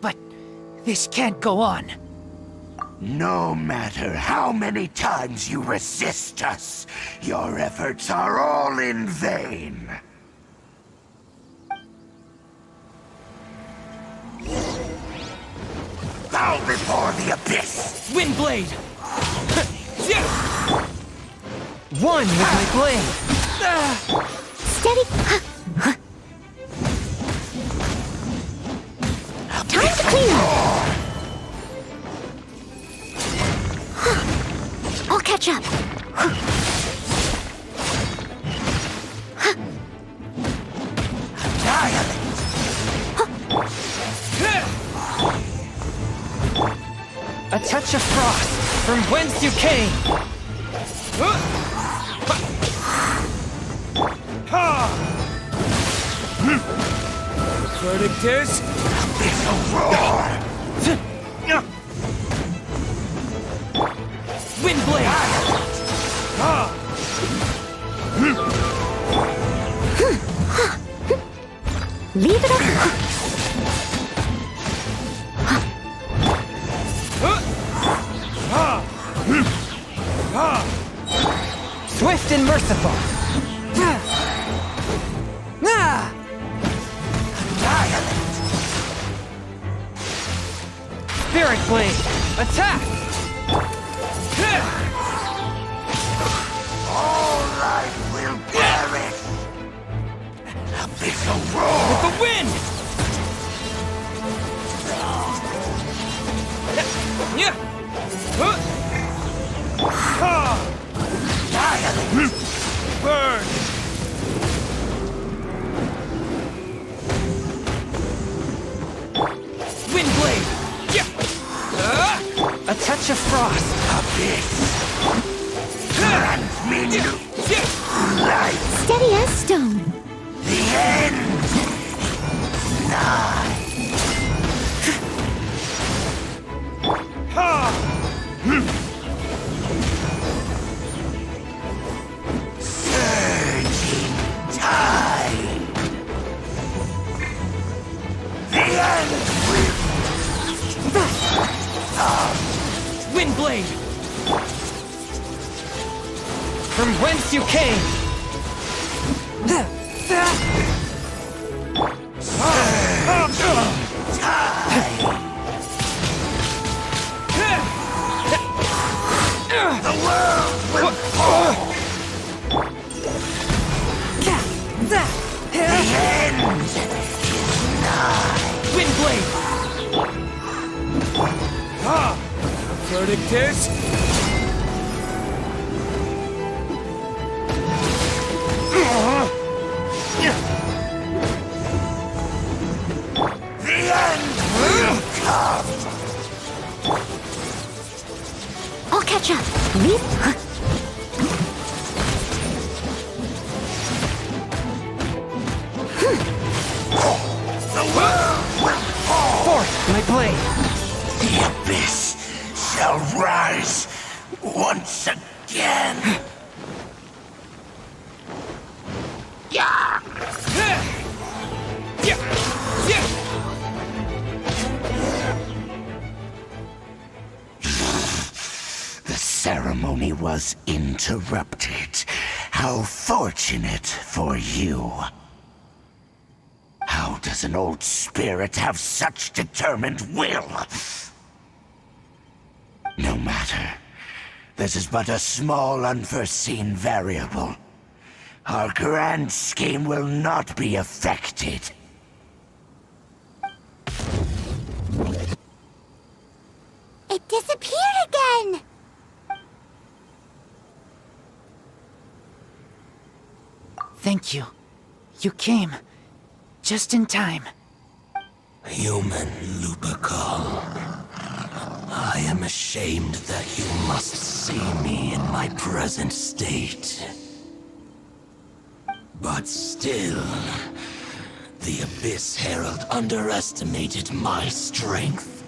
But this can't go on. No matter how many times you resist us, your efforts are all in vain. Bow before the abyss! Windblade! One with my blade! Steady. Time to clean up. I'll catch up. A touch of frost, from whence you came! Verdict is... abyssal roar! Windblade! Leave it up. Swift and merciful. Spirit Blade, attack! All life will perish! Abyssal roar! With the wind! Burn! Windblade! A touch of frost. Abyss! Grant me new life! Steady as stone. The end! Nigh! Surging tide! The end will Windblade! From whence you came. the world will fall! The end is nigh! Windblade! Verdict is... The end will come! I'll catch up. Leave. The world will fall! Forth, my blade. The abyss shall rise once again! The ceremony was interrupted. How fortunate for you. How does an old spirit have such determined will? No matter. This is but a small unforeseen variable. Our grand scheme will not be affected. It disappeared again! Thank you. You came. Just in time. Human Lupercal. I am ashamed that you must see me in my present state. But still, the Abyss Herald underestimated my strength.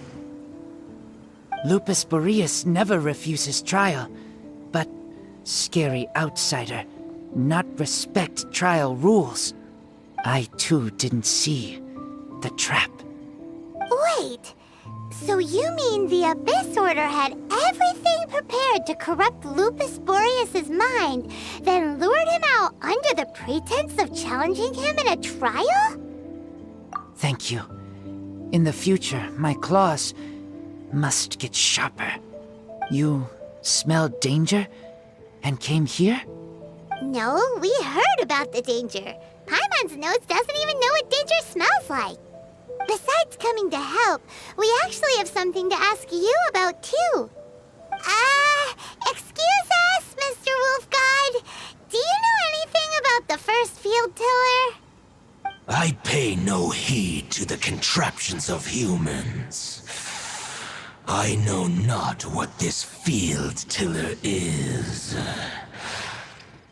Lupus Boreas never refuses trial, but scary outsider, not respect trial rules. I too didn't see the trap. Wait, so you mean the Abyss Order had everything prepared to corrupt Lupus Boreas' mind, then lured him out under the pretense of challenging him in a trial? Thank you. In the future, my claws must get sharper. You smelled danger and came here? No, we heard about the danger. Paimon's nose doesn't even know what danger smells like. Besides coming to help, we actually have something to ask you about, too. Excuse us, Mr. Wolf God. Do you know anything about the first field tiller? I pay no heed to the contraptions of humans. I know not what this field tiller is.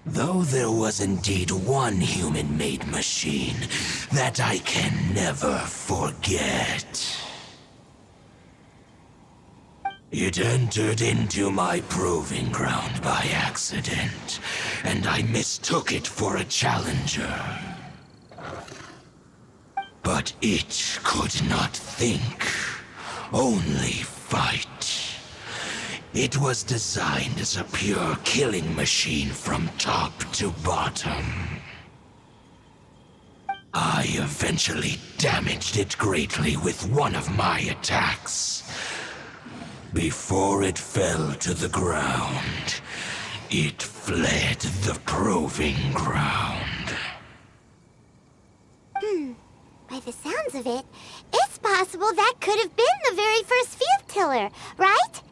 Though there was indeed one human-made machine that I can never forget. It entered into my proving ground by accident, and I mistook it for a challenger. But it could not think, only fight. It was designed as a pure killing machine from top to bottom. I eventually damaged it greatly with one of my attacks. Before it fell to the ground, it fled the proving ground. By the sounds of it, it's possible that could have been the very first field tiller, right?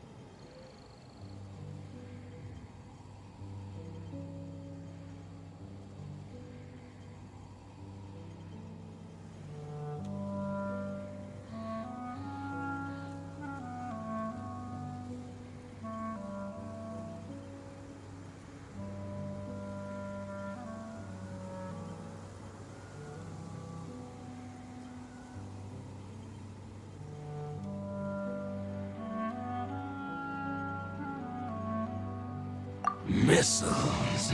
Missiles.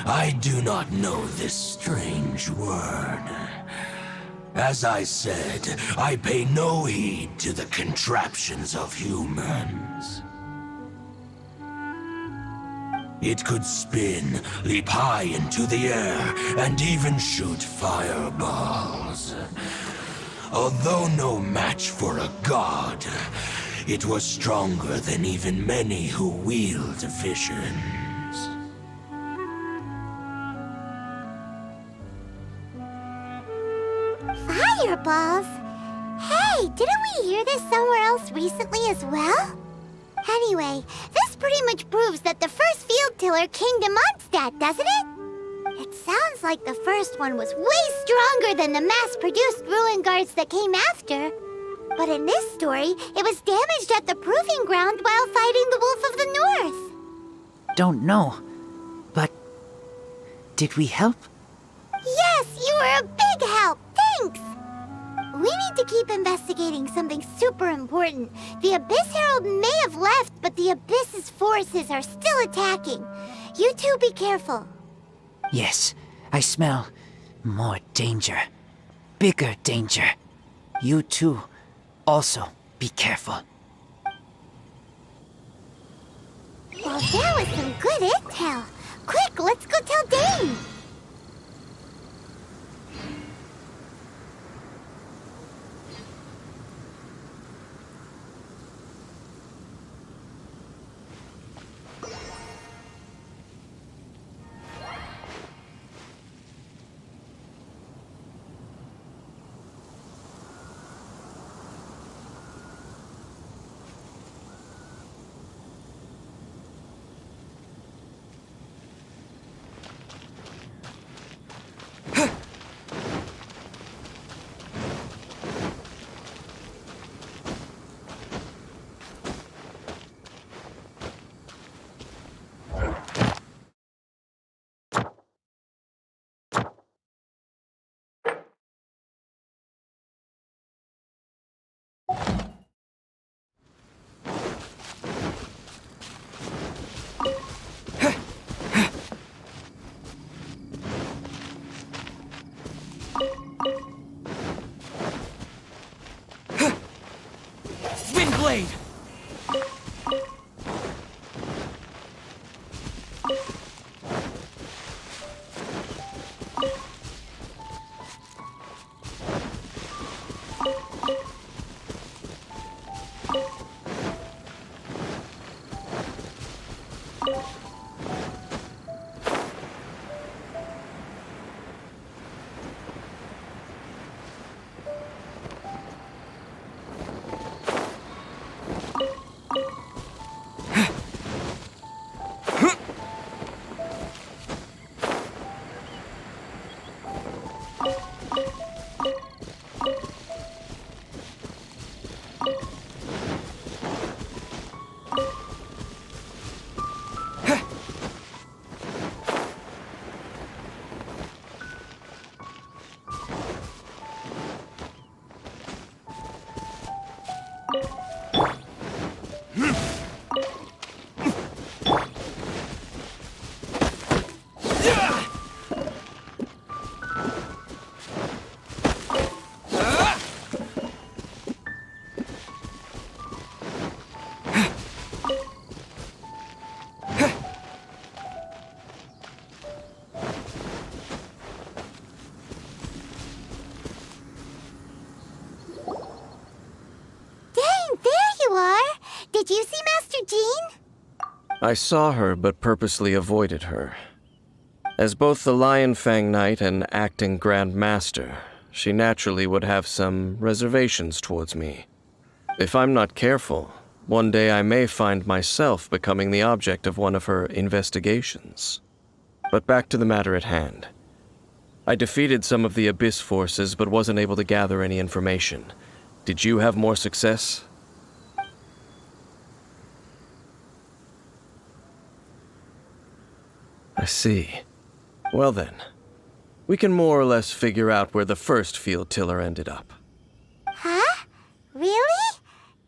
I do not know this strange word. As I said, I pay no heed to the contraptions of humans. It could spin, leap high into the air, and even shoot fireballs. Although no match for a god, it was stronger than even many who wield visions. Fireballs? Hey, didn't we hear this somewhere else recently as well? Anyway, this pretty much proves that the first field tiller came to Mondstadt, doesn't it? It sounds like the first one was way stronger than the mass-produced ruin guards that came after. But in this story, it was damaged at the proving ground while fighting the Wolf of the North. Don't know, but did we help? Yes, you were a big help. Thanks. We need to keep investigating something super important. The Abyss Herald may have left, but the Abyss's forces are still attacking. You two be careful. Yes, I smell more danger. Bigger danger. You too. Also, be careful. Well, there was some good intel. Quick, let's go tell Dane. Windblade! Did you see Master Jean? I saw her, but purposely avoided her. As both the Lion Fang Knight and acting Grand Master, she naturally would have some reservations towards me. If I'm not careful, one day I may find myself becoming the object of one of her investigations. But back to the matter at hand. I defeated some of the Abyss forces, but wasn't able to gather any information. Did you have more success? I see. Well then, we can more or less figure out where the first field tiller ended up. Huh? Really?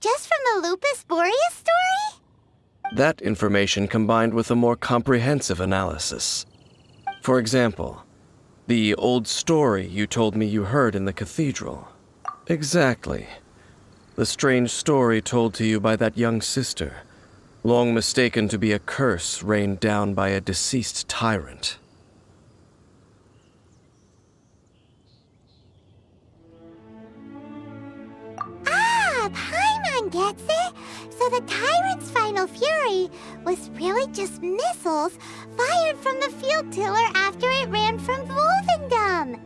Just from the Lupus Boreas story? That information combined with a more comprehensive analysis. For example, the old story you told me you heard in the cathedral. Exactly. The strange story told to you by that young sister, long mistaken to be a curse rained down by a deceased tyrant. Ah, Paimon gets it! So the tyrant's final fury was really just missiles fired from the field tiller after it ran from Wolvendom.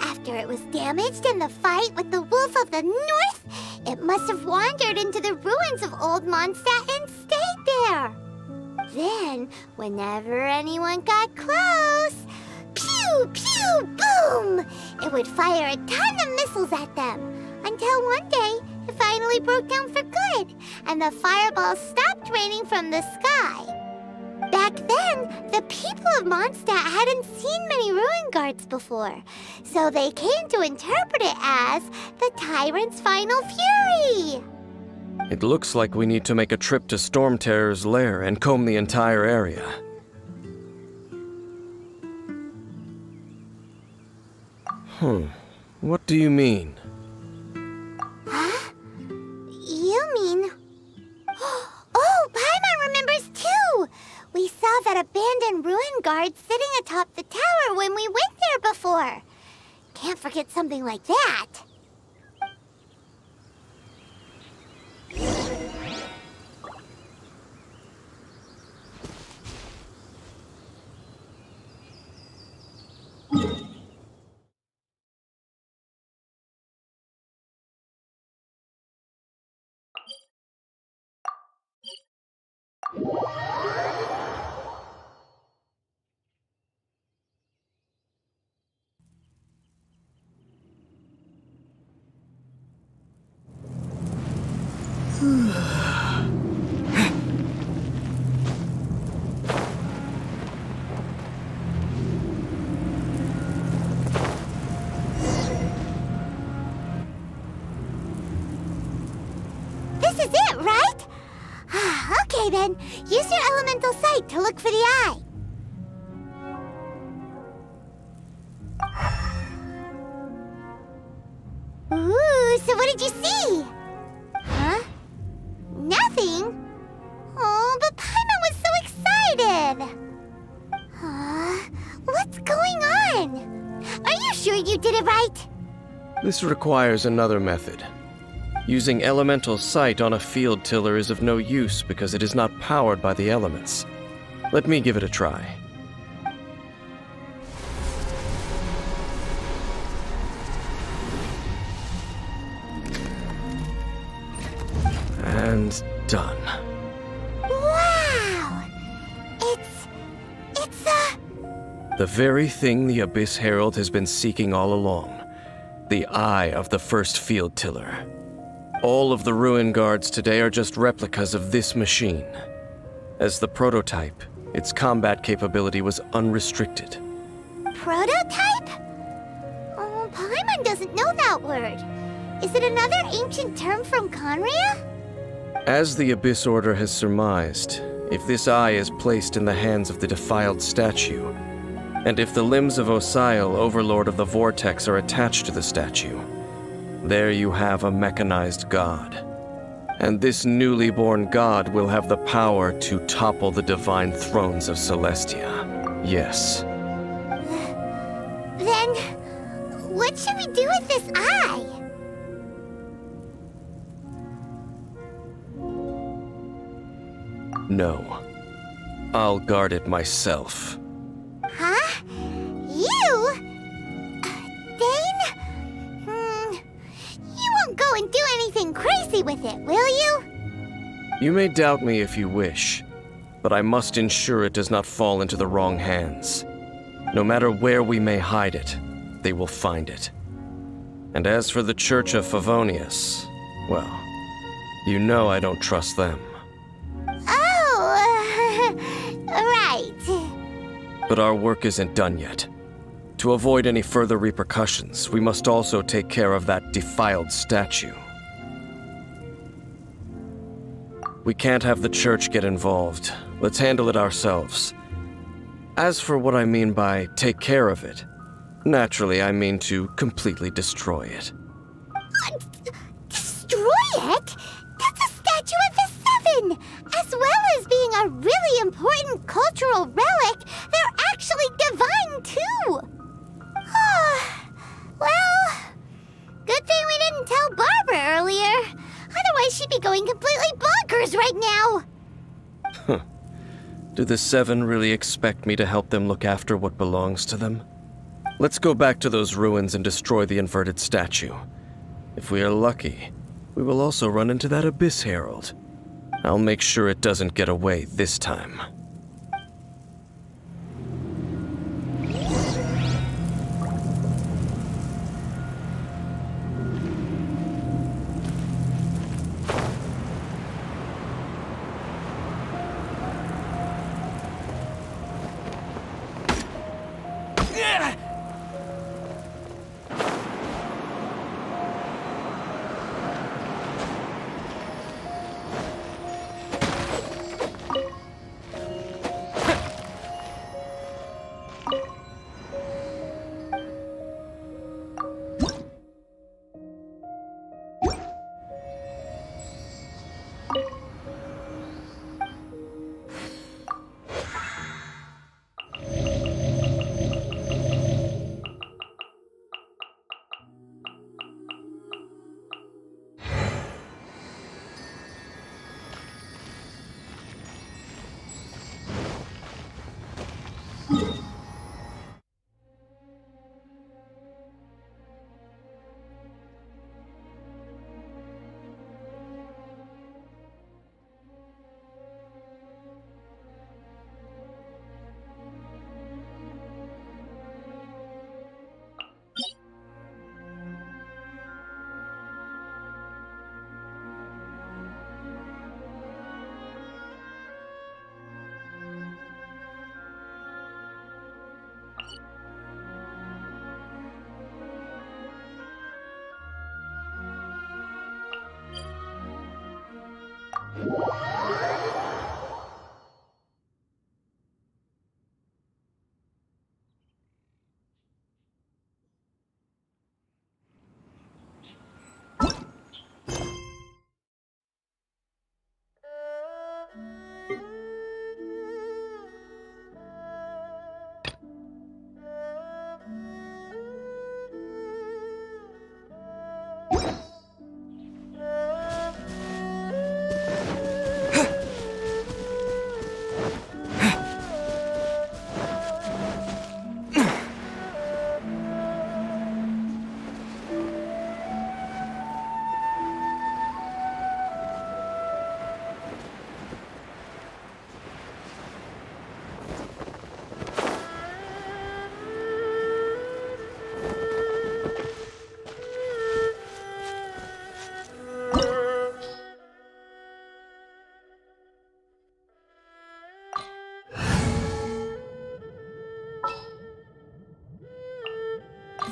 After it was damaged in the fight with the Wolf of the North, it must have wandered into the ruins of Old Mondstadt and stayed there. Then, whenever anyone got close, pew, pew, boom! It would fire a ton of missiles at them, until one day it finally broke down for good, and the fireballs stopped raining from the sky. Back then, the people of Mondstadt hadn't seen many ruin guards before, so they came to interpret it as the tyrant's final fury. It looks like we need to make a trip to Storm Terror's lair and comb the entire area. What do you mean? Huh? You mean... Oh, Paimon remembers too! We saw that abandoned ruin guard sitting atop the tower when we went there before. Can't forget something like that. This is it, right? Okay then, use your elemental sight to look for the eye. Ooh, so what did you see? Huh? Nothing? Oh, but Paimon was so excited! What's going on? Are you sure you did it right? This requires another method. Using elemental sight on a field tiller is of no use because it is not powered by the elements. Let me give it a try. And done. Wow! It's The very thing the Abyss Herald has been seeking all along. The eye of the first field tiller. All of the ruin guards today are just replicas of this machine. As the prototype, its combat capability was unrestricted. prototype? Oh, Paimon doesn't know that word. Is it another ancient term from Conria? As the Abyss Order has surmised, if this eye is placed in the hands of the defiled statue, and if the limbs of Osial, Overlord of the Vortex, are attached to the statue, there you have a mechanized god. And this newly born god will have the power to topple the divine thrones of Celestia. Yes. Then, what should we do with this eye? no. I'll guard it myself. Huh? You? Dane? You won't go and do anything crazy with it, will you? You may doubt me if you wish, but I must ensure it does not fall into the wrong hands. No matter where we may hide it, they will find it. And as for the Church of Favonius, well, you know I don't trust them. Oh, right. But our work isn't done yet. To avoid any further repercussions, we must also take care of that defiled statue. We can't have the church get involved. Let's handle it ourselves. As for what I mean by take care of it, naturally I mean to completely destroy it. Destroy it? That's a statue of the Seven! As well as being a really important cultural relic, they're actually divine too! Well, good thing we didn't tell Barbara earlier. Otherwise she'd be going completely bonkers right now! Do the Seven really expect me to help them look after what belongs to them? Let's go back to those ruins and destroy the inverted statue. If we are lucky, we will also run into that Abyss Herald. I'll make sure it doesn't get away this time.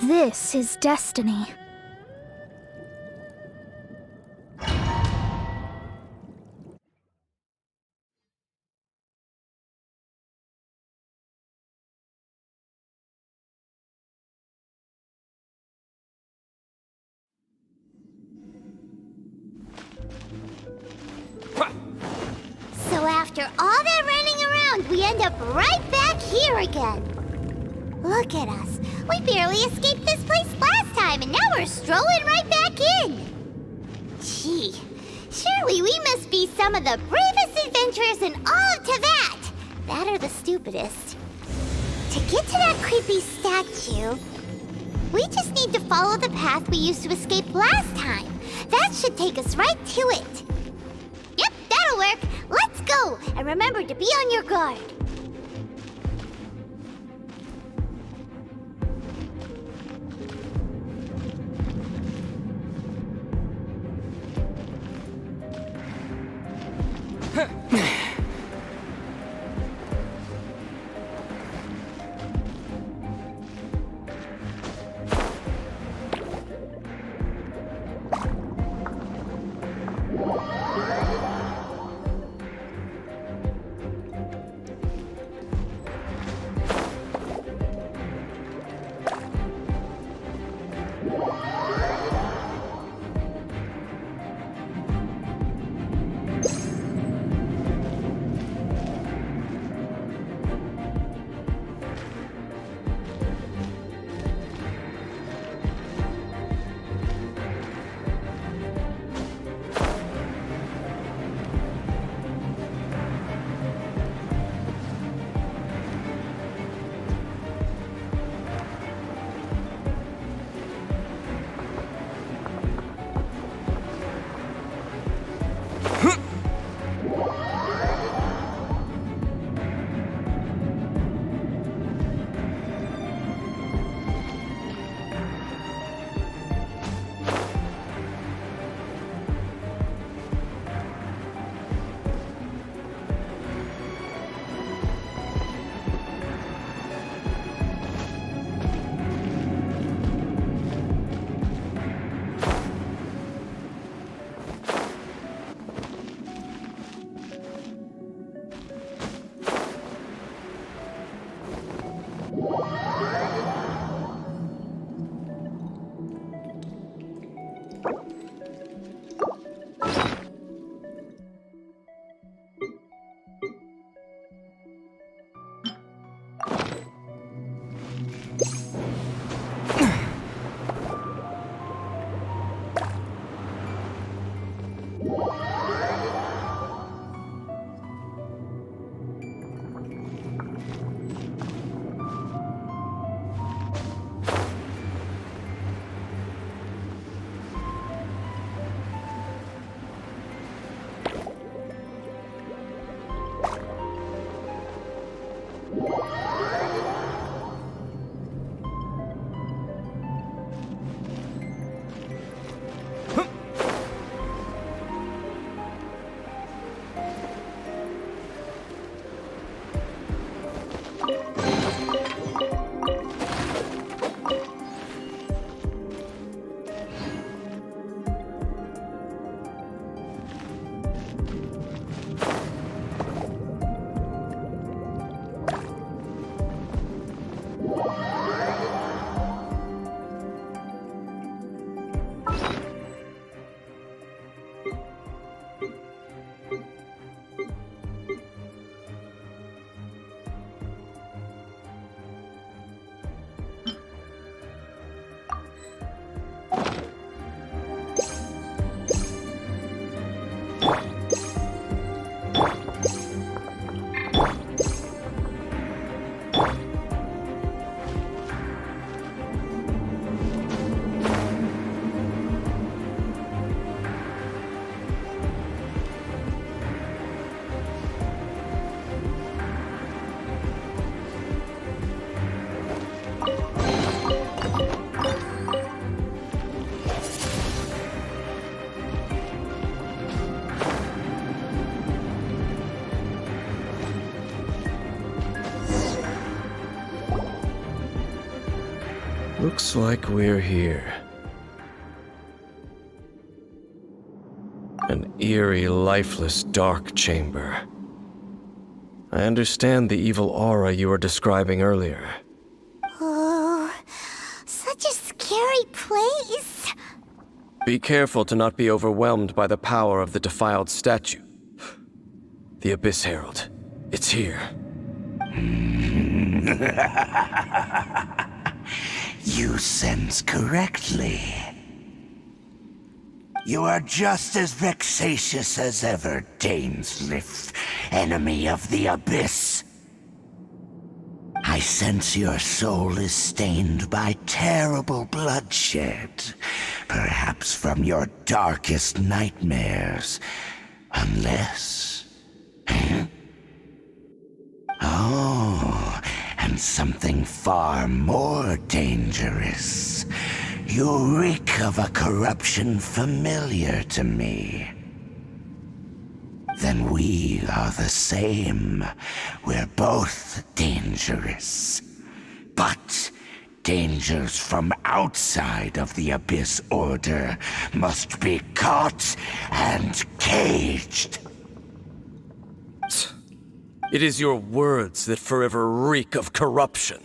This is destiny. So after all that running around, we end up right back here again. Look at us. We barely escaped this place last time, and now we're strolling right back in. Gee, sure Surely we must be some of the bravest adventurers in all of Teyvat! That or the stupidest. To get to that creepy statue, we just need to follow the path we used to escape last time. That should take us right to it. Yep, that'll work. Let's go, and remember to be on your guard. Looks like we're here. An eerie, lifeless, dark chamber. I understand the evil aura you were describing earlier. Oh, such a scary place. Be careful to not be overwhelmed by the power of the defiled statue. The Abyss Herald. It's here. You sense correctly. You are just as vexatious as ever, Dainsleif, enemy of the Abyss. I sense your soul is stained by terrible bloodshed, perhaps from your darkest nightmares, unless... Oh, and something far more dangerous. You reek of a corruption familiar to me. Then we are the same. We're both dangerous. But dangers from outside of the Abyss Order must be caught and caged. It is your words that forever reek of corruption.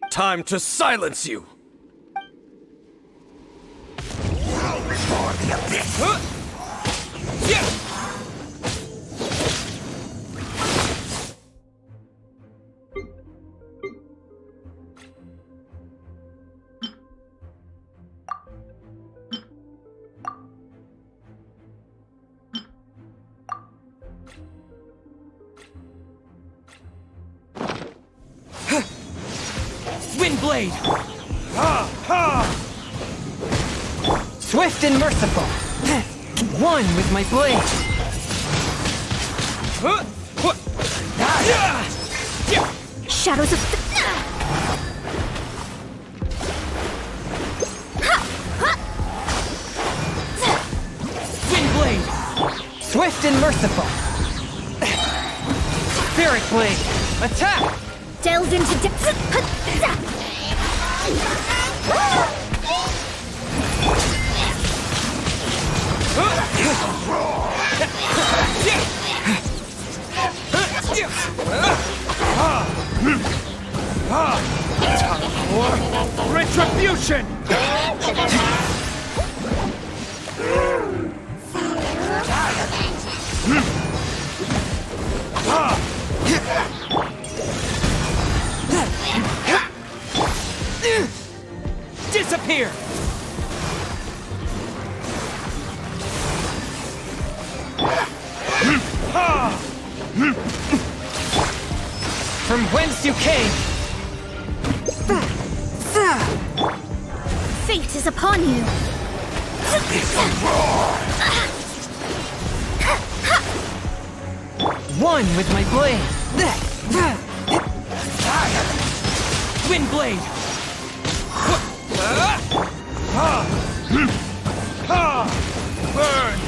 Time to silence you! Before the Abyss! Windblade! Swift and merciful! One with my blade! Shadows of... Windblade! Swift and merciful! Spirit blade! Attack! delves into Time for retribution! Disappear! From whence you came! Fate is upon you! One with my blade! Windblade! Burn!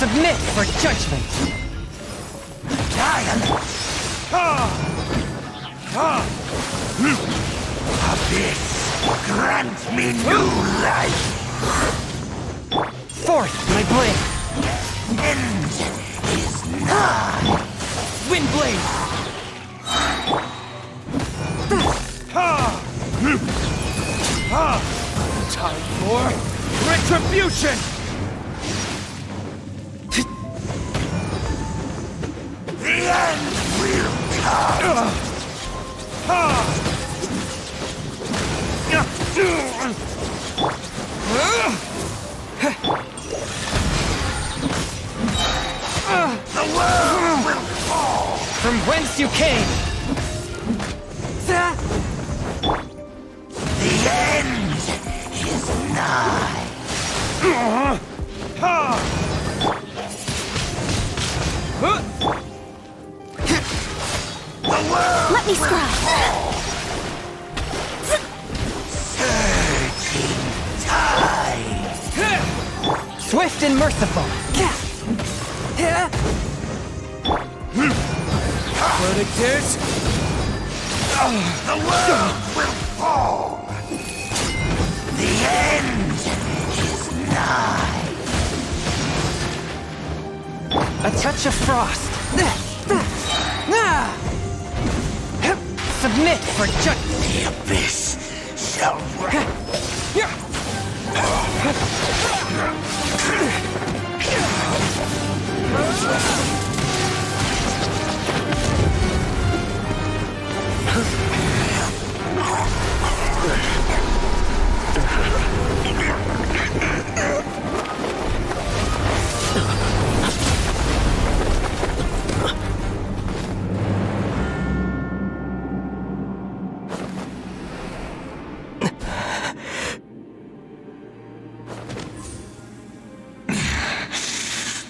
Submit for judgment! Abyss, grant me new life! Forth my blade! End is nigh! Windblade! Time for retribution! The end will come! The world will fall! From whence you came! The end is nigh! The world Let me scry! surging tide! Swift and merciful! Predictors! The world will fall! The end is nigh! A touch of frost. Submit for judgment. The abyss shall rise.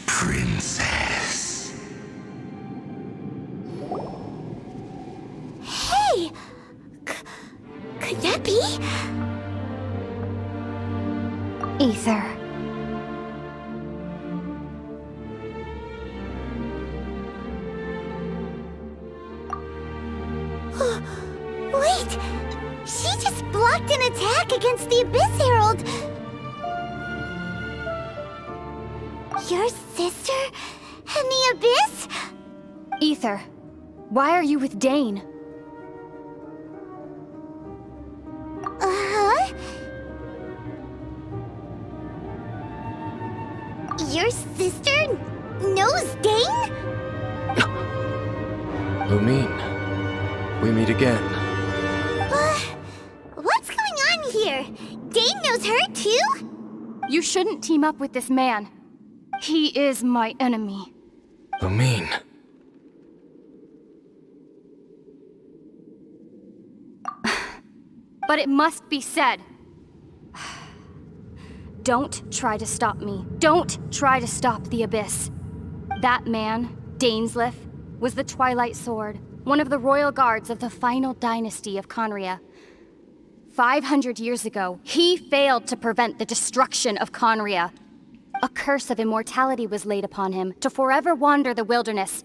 Princess. Hey! Could that be? Ether. Wait! She just blocked an attack against the Abyss Herald! Your sister and the Abyss? Ether, why are you with Dane? Uh-huh. Your sister knows Dane? Lumine, we meet again. What's going on here? Dane knows her too? You shouldn't team up with this man. He is my enemy. Lumine. But it must be said. Don't try to stop me. Don't try to stop the Abyss. That man, Dainsleif, was the Twilight Sword, one of the royal guards of the final dynasty of Conria. 500 years ago, he failed to prevent the destruction of Conria. A curse of immortality was laid upon him to forever wander the wilderness,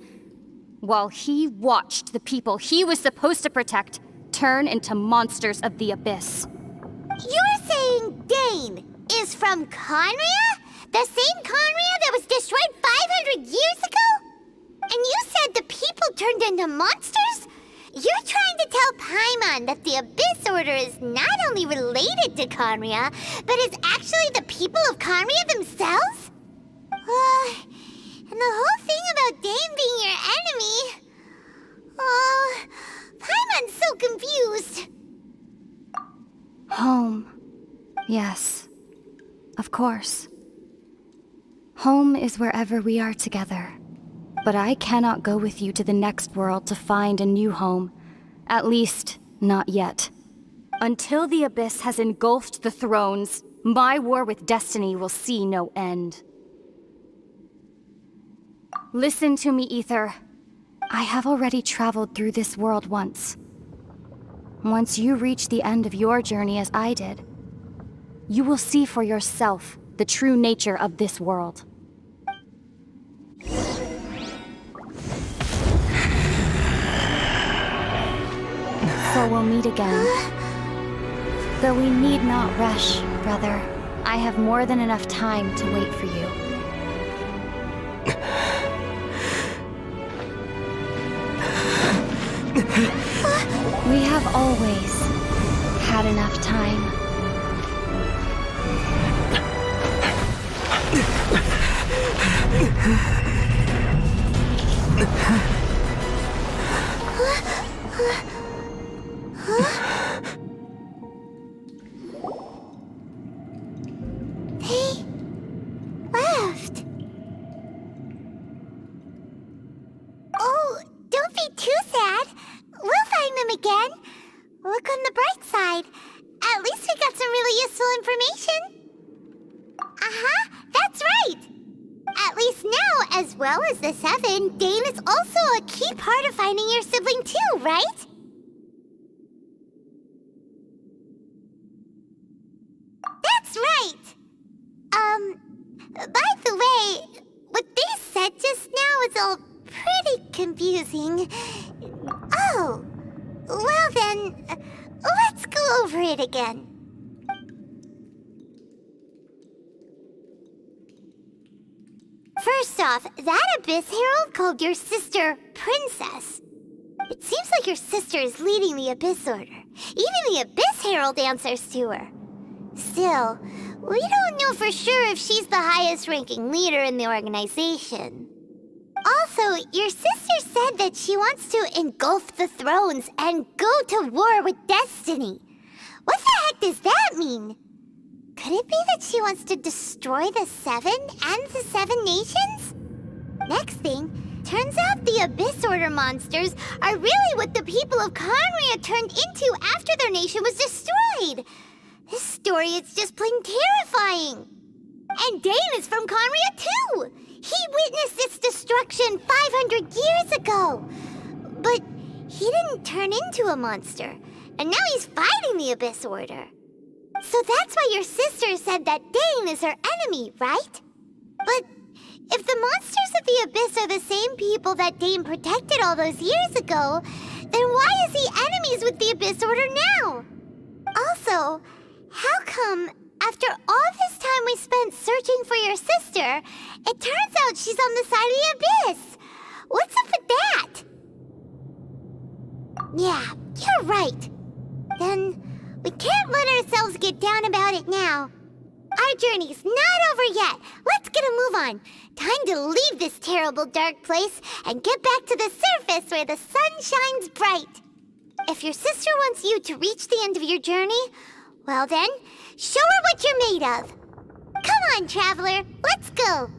while he watched the people he was supposed to protect turn into monsters of the Abyss. You're saying Dane is from Conria? The same Conria that was destroyed 500 years ago? And you said the people turned into monsters? You're trying to tell Paimon that the Abyss Order is not only related to Conria, but is actually the people of Conria themselves? And the whole thing about Dane being your enemy... Paimon's so confused. Home. Yes. Of course. Home is wherever we are together. But I cannot go with you to the next world to find a new home. At least, not yet. Until the Abyss has engulfed the thrones, my war with destiny will see no end. Listen to me, Ether. I have already traveled through this world once. Once you reach the end of your journey as I did, you will see for yourself the true nature of this world. So we'll meet again. Though we need not rush, brother. I have more than enough time to wait for you. We have always had enough time. They left. Oh, don't be too sad. We'll find them again. Look on the bright side. At least we got some really useful information. Uh-huh, that's right. At least now, as well as the Seven, Dane is also a key part of finding your sibling too, right? That's right. By the way, what they said just now is all pretty confusing. Oh, well then, let's go over it again. First off, that Abyss Herald called your sister Princess. It seems like your sister is leading the Abyss Order. Even the Abyss Herald answers to her. Still, we don't know for sure if she's the highest-ranking leader in the organization. Also, your sister said that she wants to engulf the thrones and go to war with Destiny. What the heck does that mean? Could it be that she wants to destroy the Seven and the Seven Nations? Next thing, turns out the Abyss Order monsters are really what the people of Conria turned into after their nation was destroyed. This story is just plain terrifying. And Dane is from Conria too! He witnessed its destruction 500 years ago! But he didn't turn into a monster, and now he's fighting the Abyss Order. So that's why your sister said that Dane is her enemy, right? But if the monsters of the Abyss are the same people that Dane protected all those years ago, then why is he enemies with the Abyss Order now? Also, how come, after all this time we spent searching for your sister, it turns out she's on the side of the Abyss? What's up with that? Yeah, you're right. Then we can't let ourselves get down about it now. Our journey's not over yet. Let's get a move on. Time to leave this terrible dark place and get back to the surface where the sun shines bright. If your sister wants you to reach the end of your journey, well then, show her what you're made of. Come on, traveler, let's go.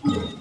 No.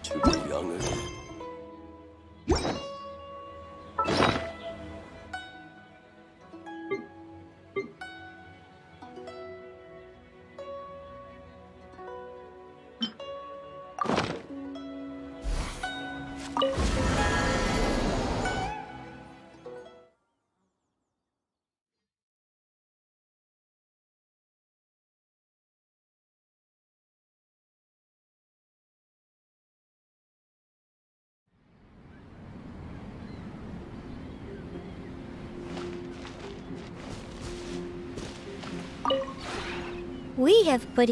Too young again. We have put...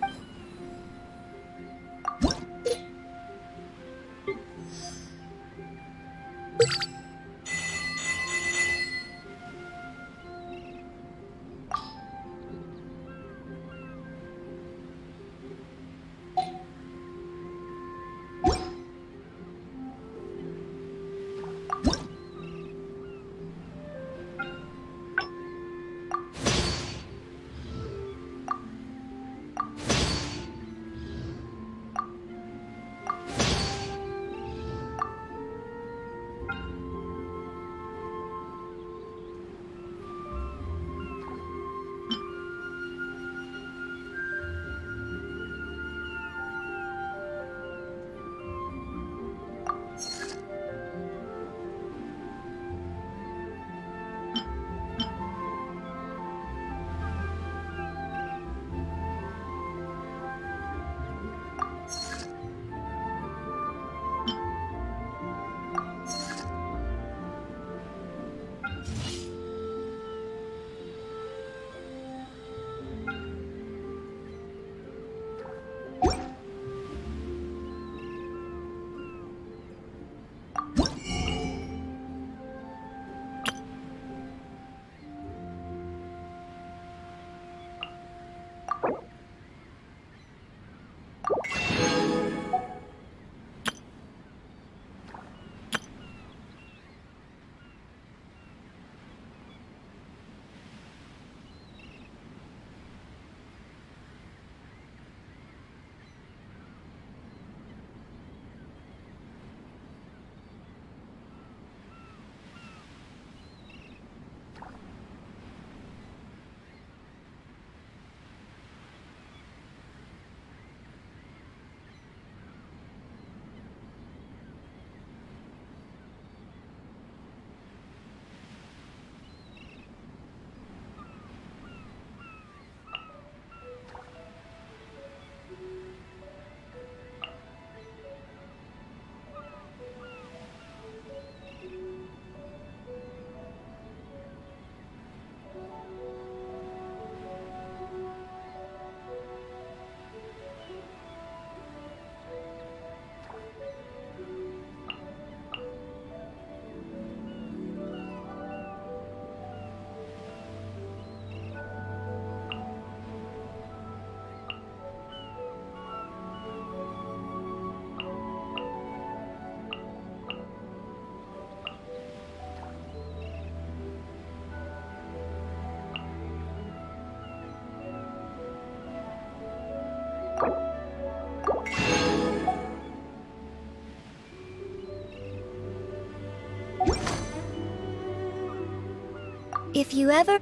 If you ever...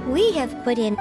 We have put in...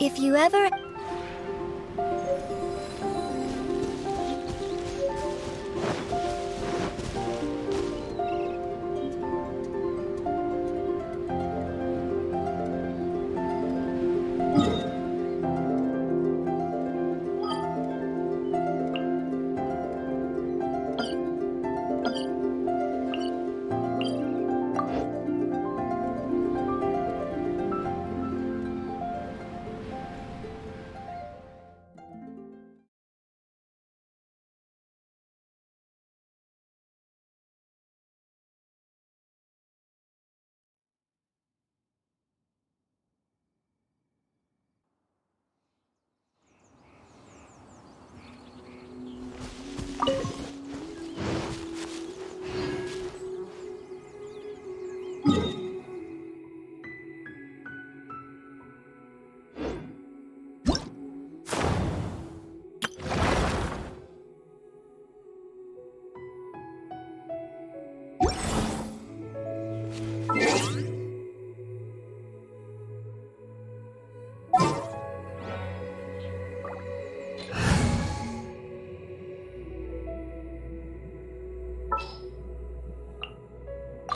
If you ever...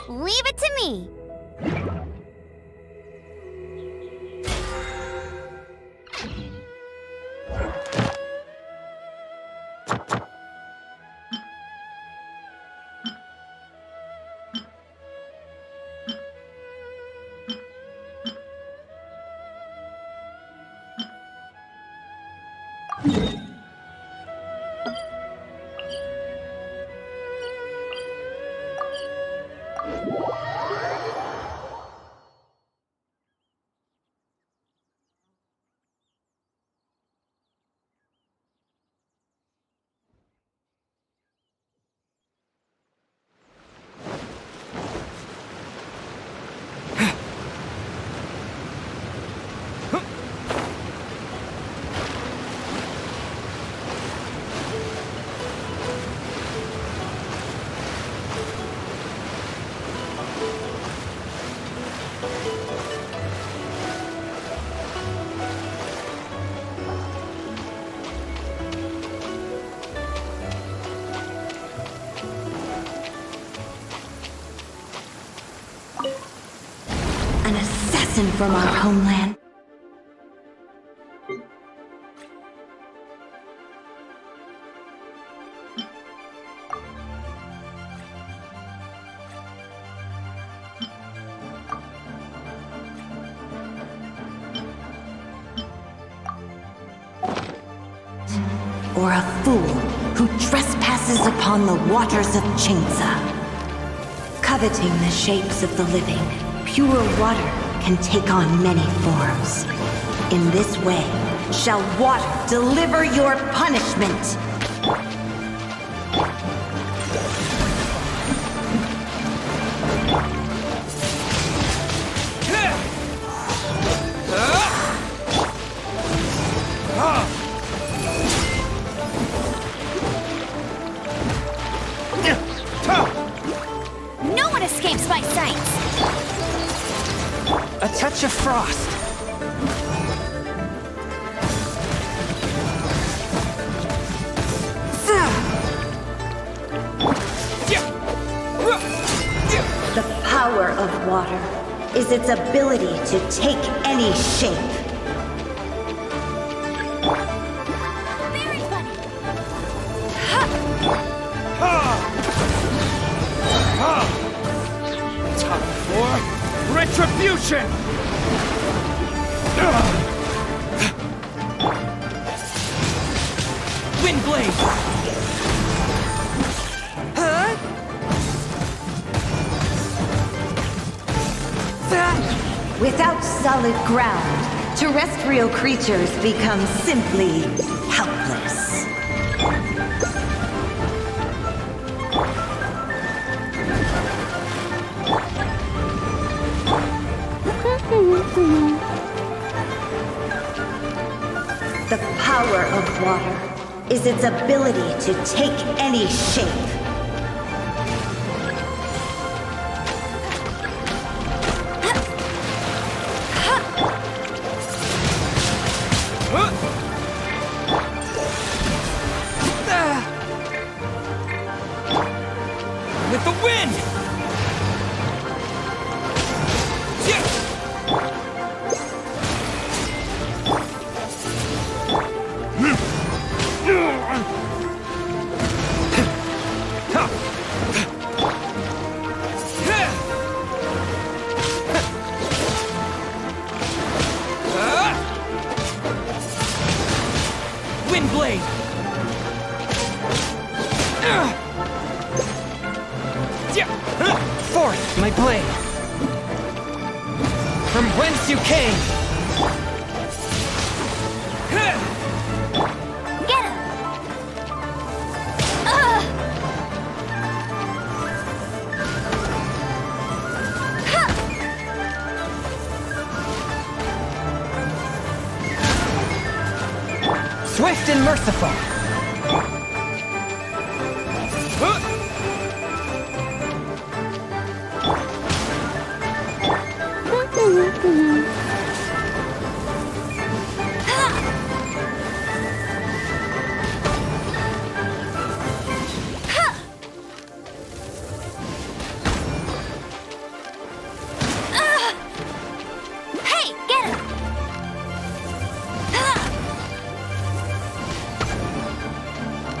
Leave it to me. destruction from our homeland. Or a fool who trespasses upon the waters of Chingsa. Coveting the shapes of the living, pure water can take on many forms. In this way, shall water deliver your punishment. No one escapes my sight! A touch of frost. The power of water is its ability to take any shape. Very funny! Time for retribution! Windblade! Without solid ground, terrestrial creatures become simply helpless. The power of water is its ability to take any shape. With the wind! Windblade! Forth, my blade. From whence you came. Get him! Swift and merciful. Hey, get him!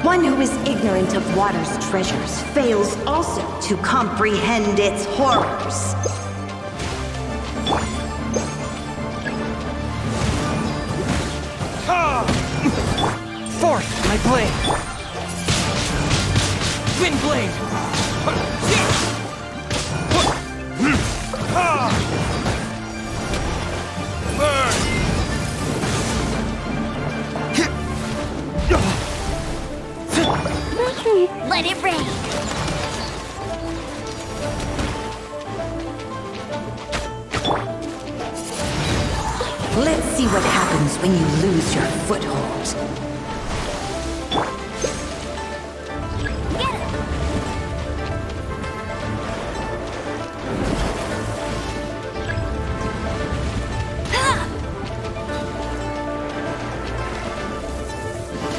One who is ignorant of water's treasures fails also to comprehend its horrors. Forth, my blade. Windblade! Let it rain! Let's see what happens when you lose your foothold.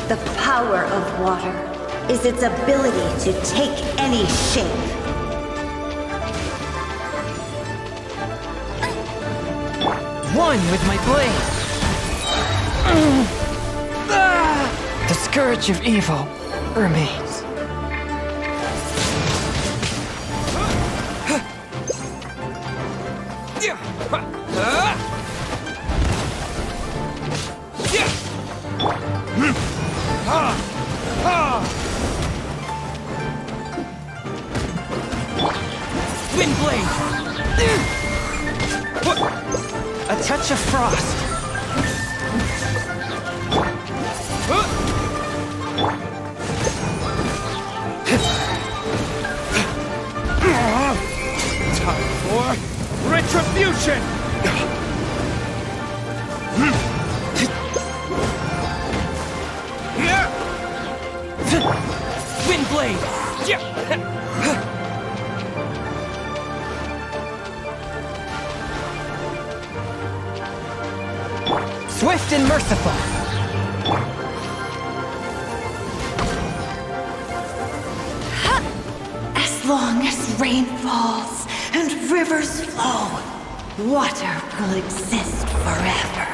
The power of water is its ability to take any shape. one with my blade. The scourge of evil remains. Wind blade! A touch of frost. Time for retribution! Wind blade! Swift and merciful. As long as rain falls and rivers flow, water will exist forever.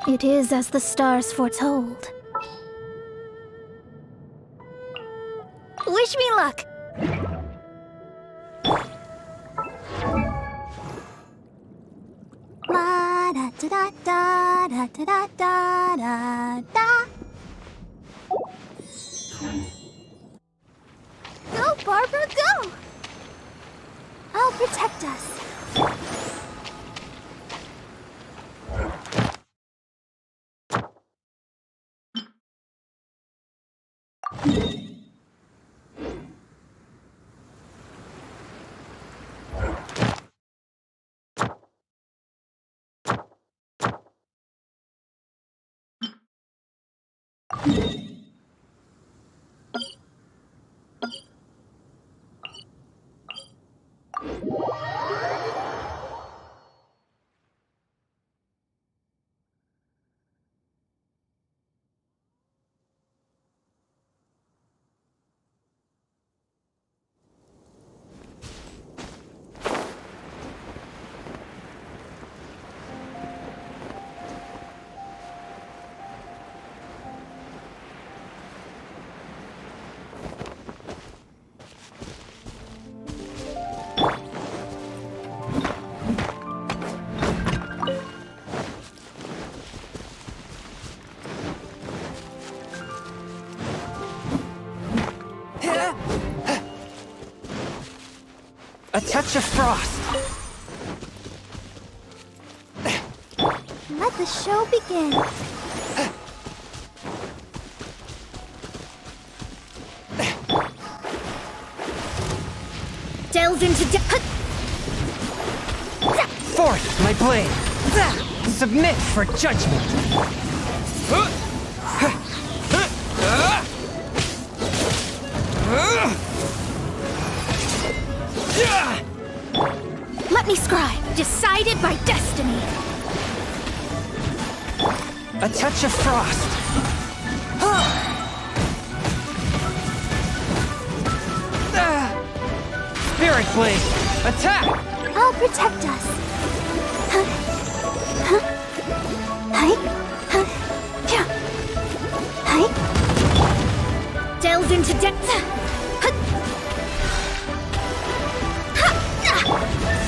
It is as the stars foretold. Wish me luck! La da da da da da da da da da. Go, Barbara, go! I'll protect us. A touch of frost. Let the show begin. Delve into Forth, my blade. Submit for judgment. Let me scribe. Decided by destiny. A touch of frost. Earth Blade! Attack! I'll protect us. Delve into depth.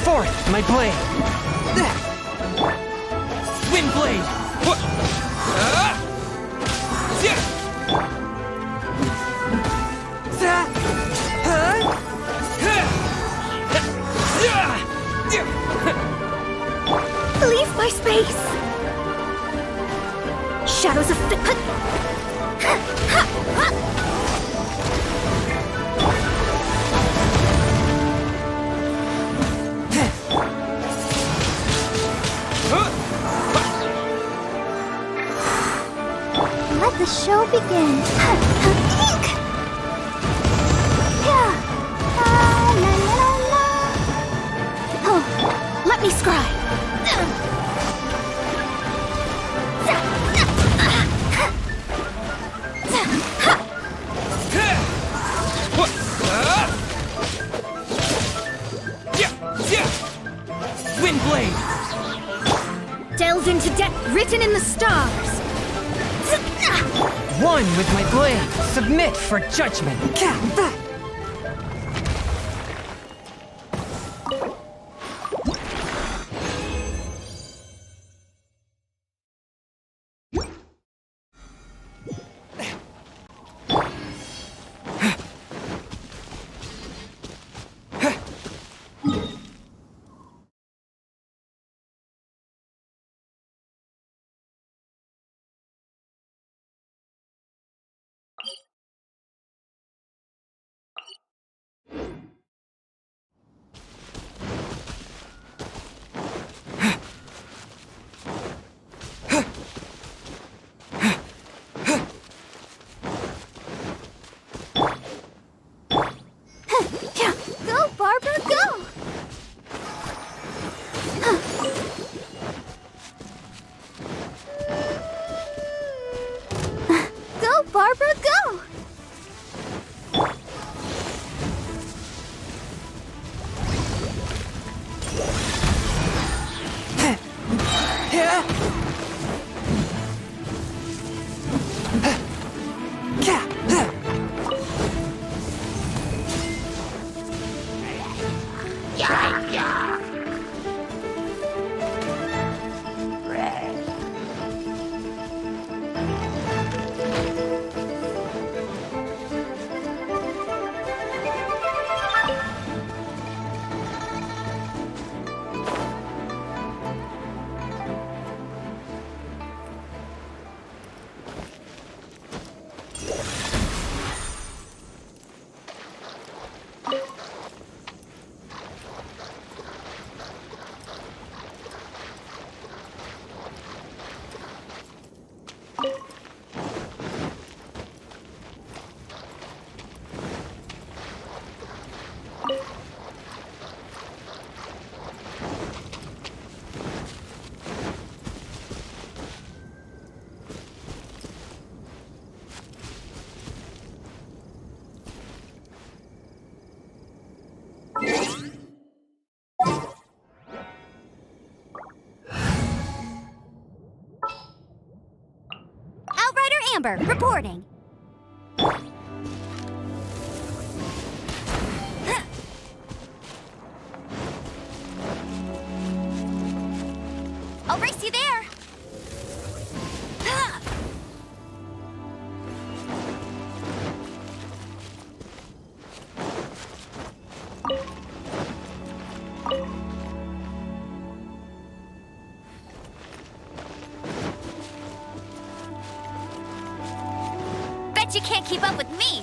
Fourth, my blade! Wind blade! Leave my space. Shadows of Let the show begin. Ink! Yeah. La, la, la, la. Oh, let me scry. Wind blade! Delve into death written in the stars. One with my blade! Submit for judgment! Go, Barbara, go! Go, Barbara, go! Amber, reporting. I'll race you there. Bet you can't keep up with me.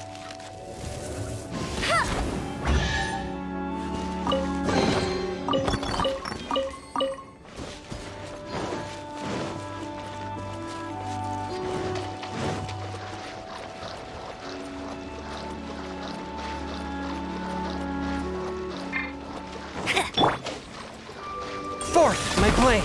Fourth, my blade.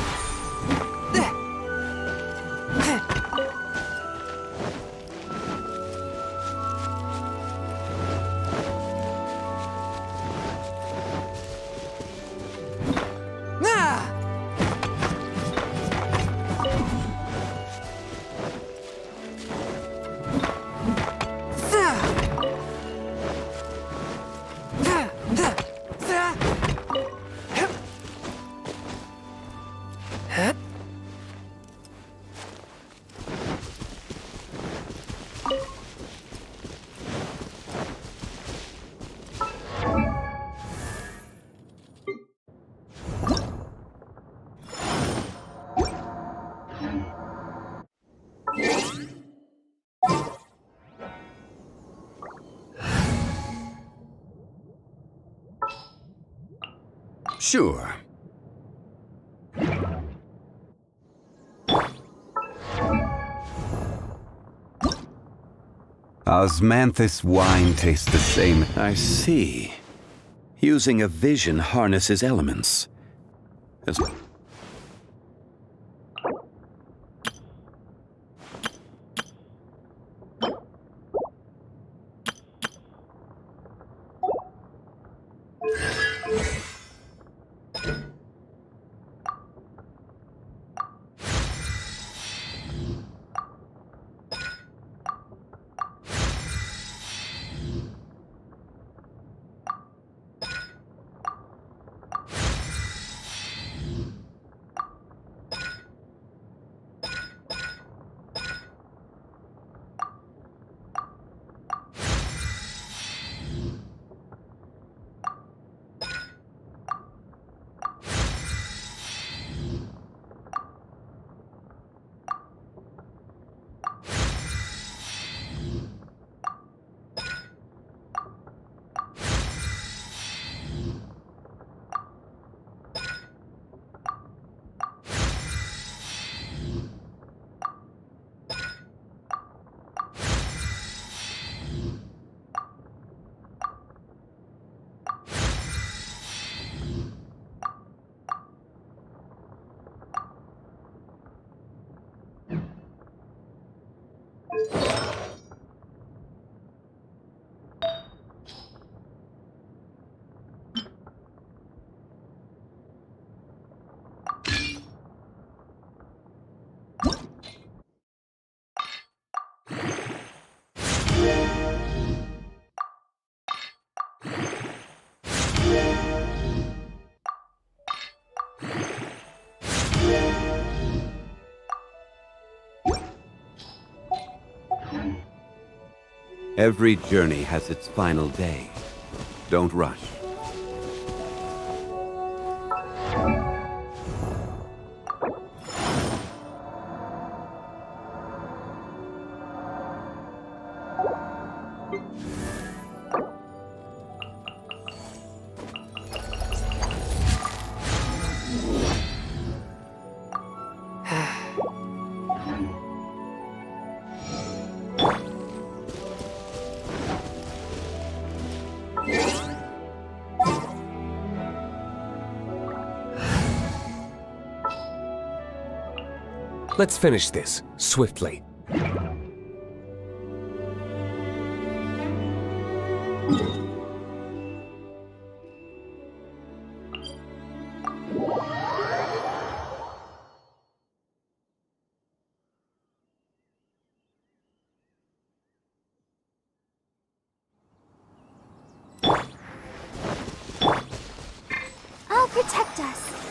Sure. Osmanthus wine tastes the same. I see. Using a vision harnesses elements. Every journey has its final day. Don't rush. Let's finish this, swiftly. I'll protect us.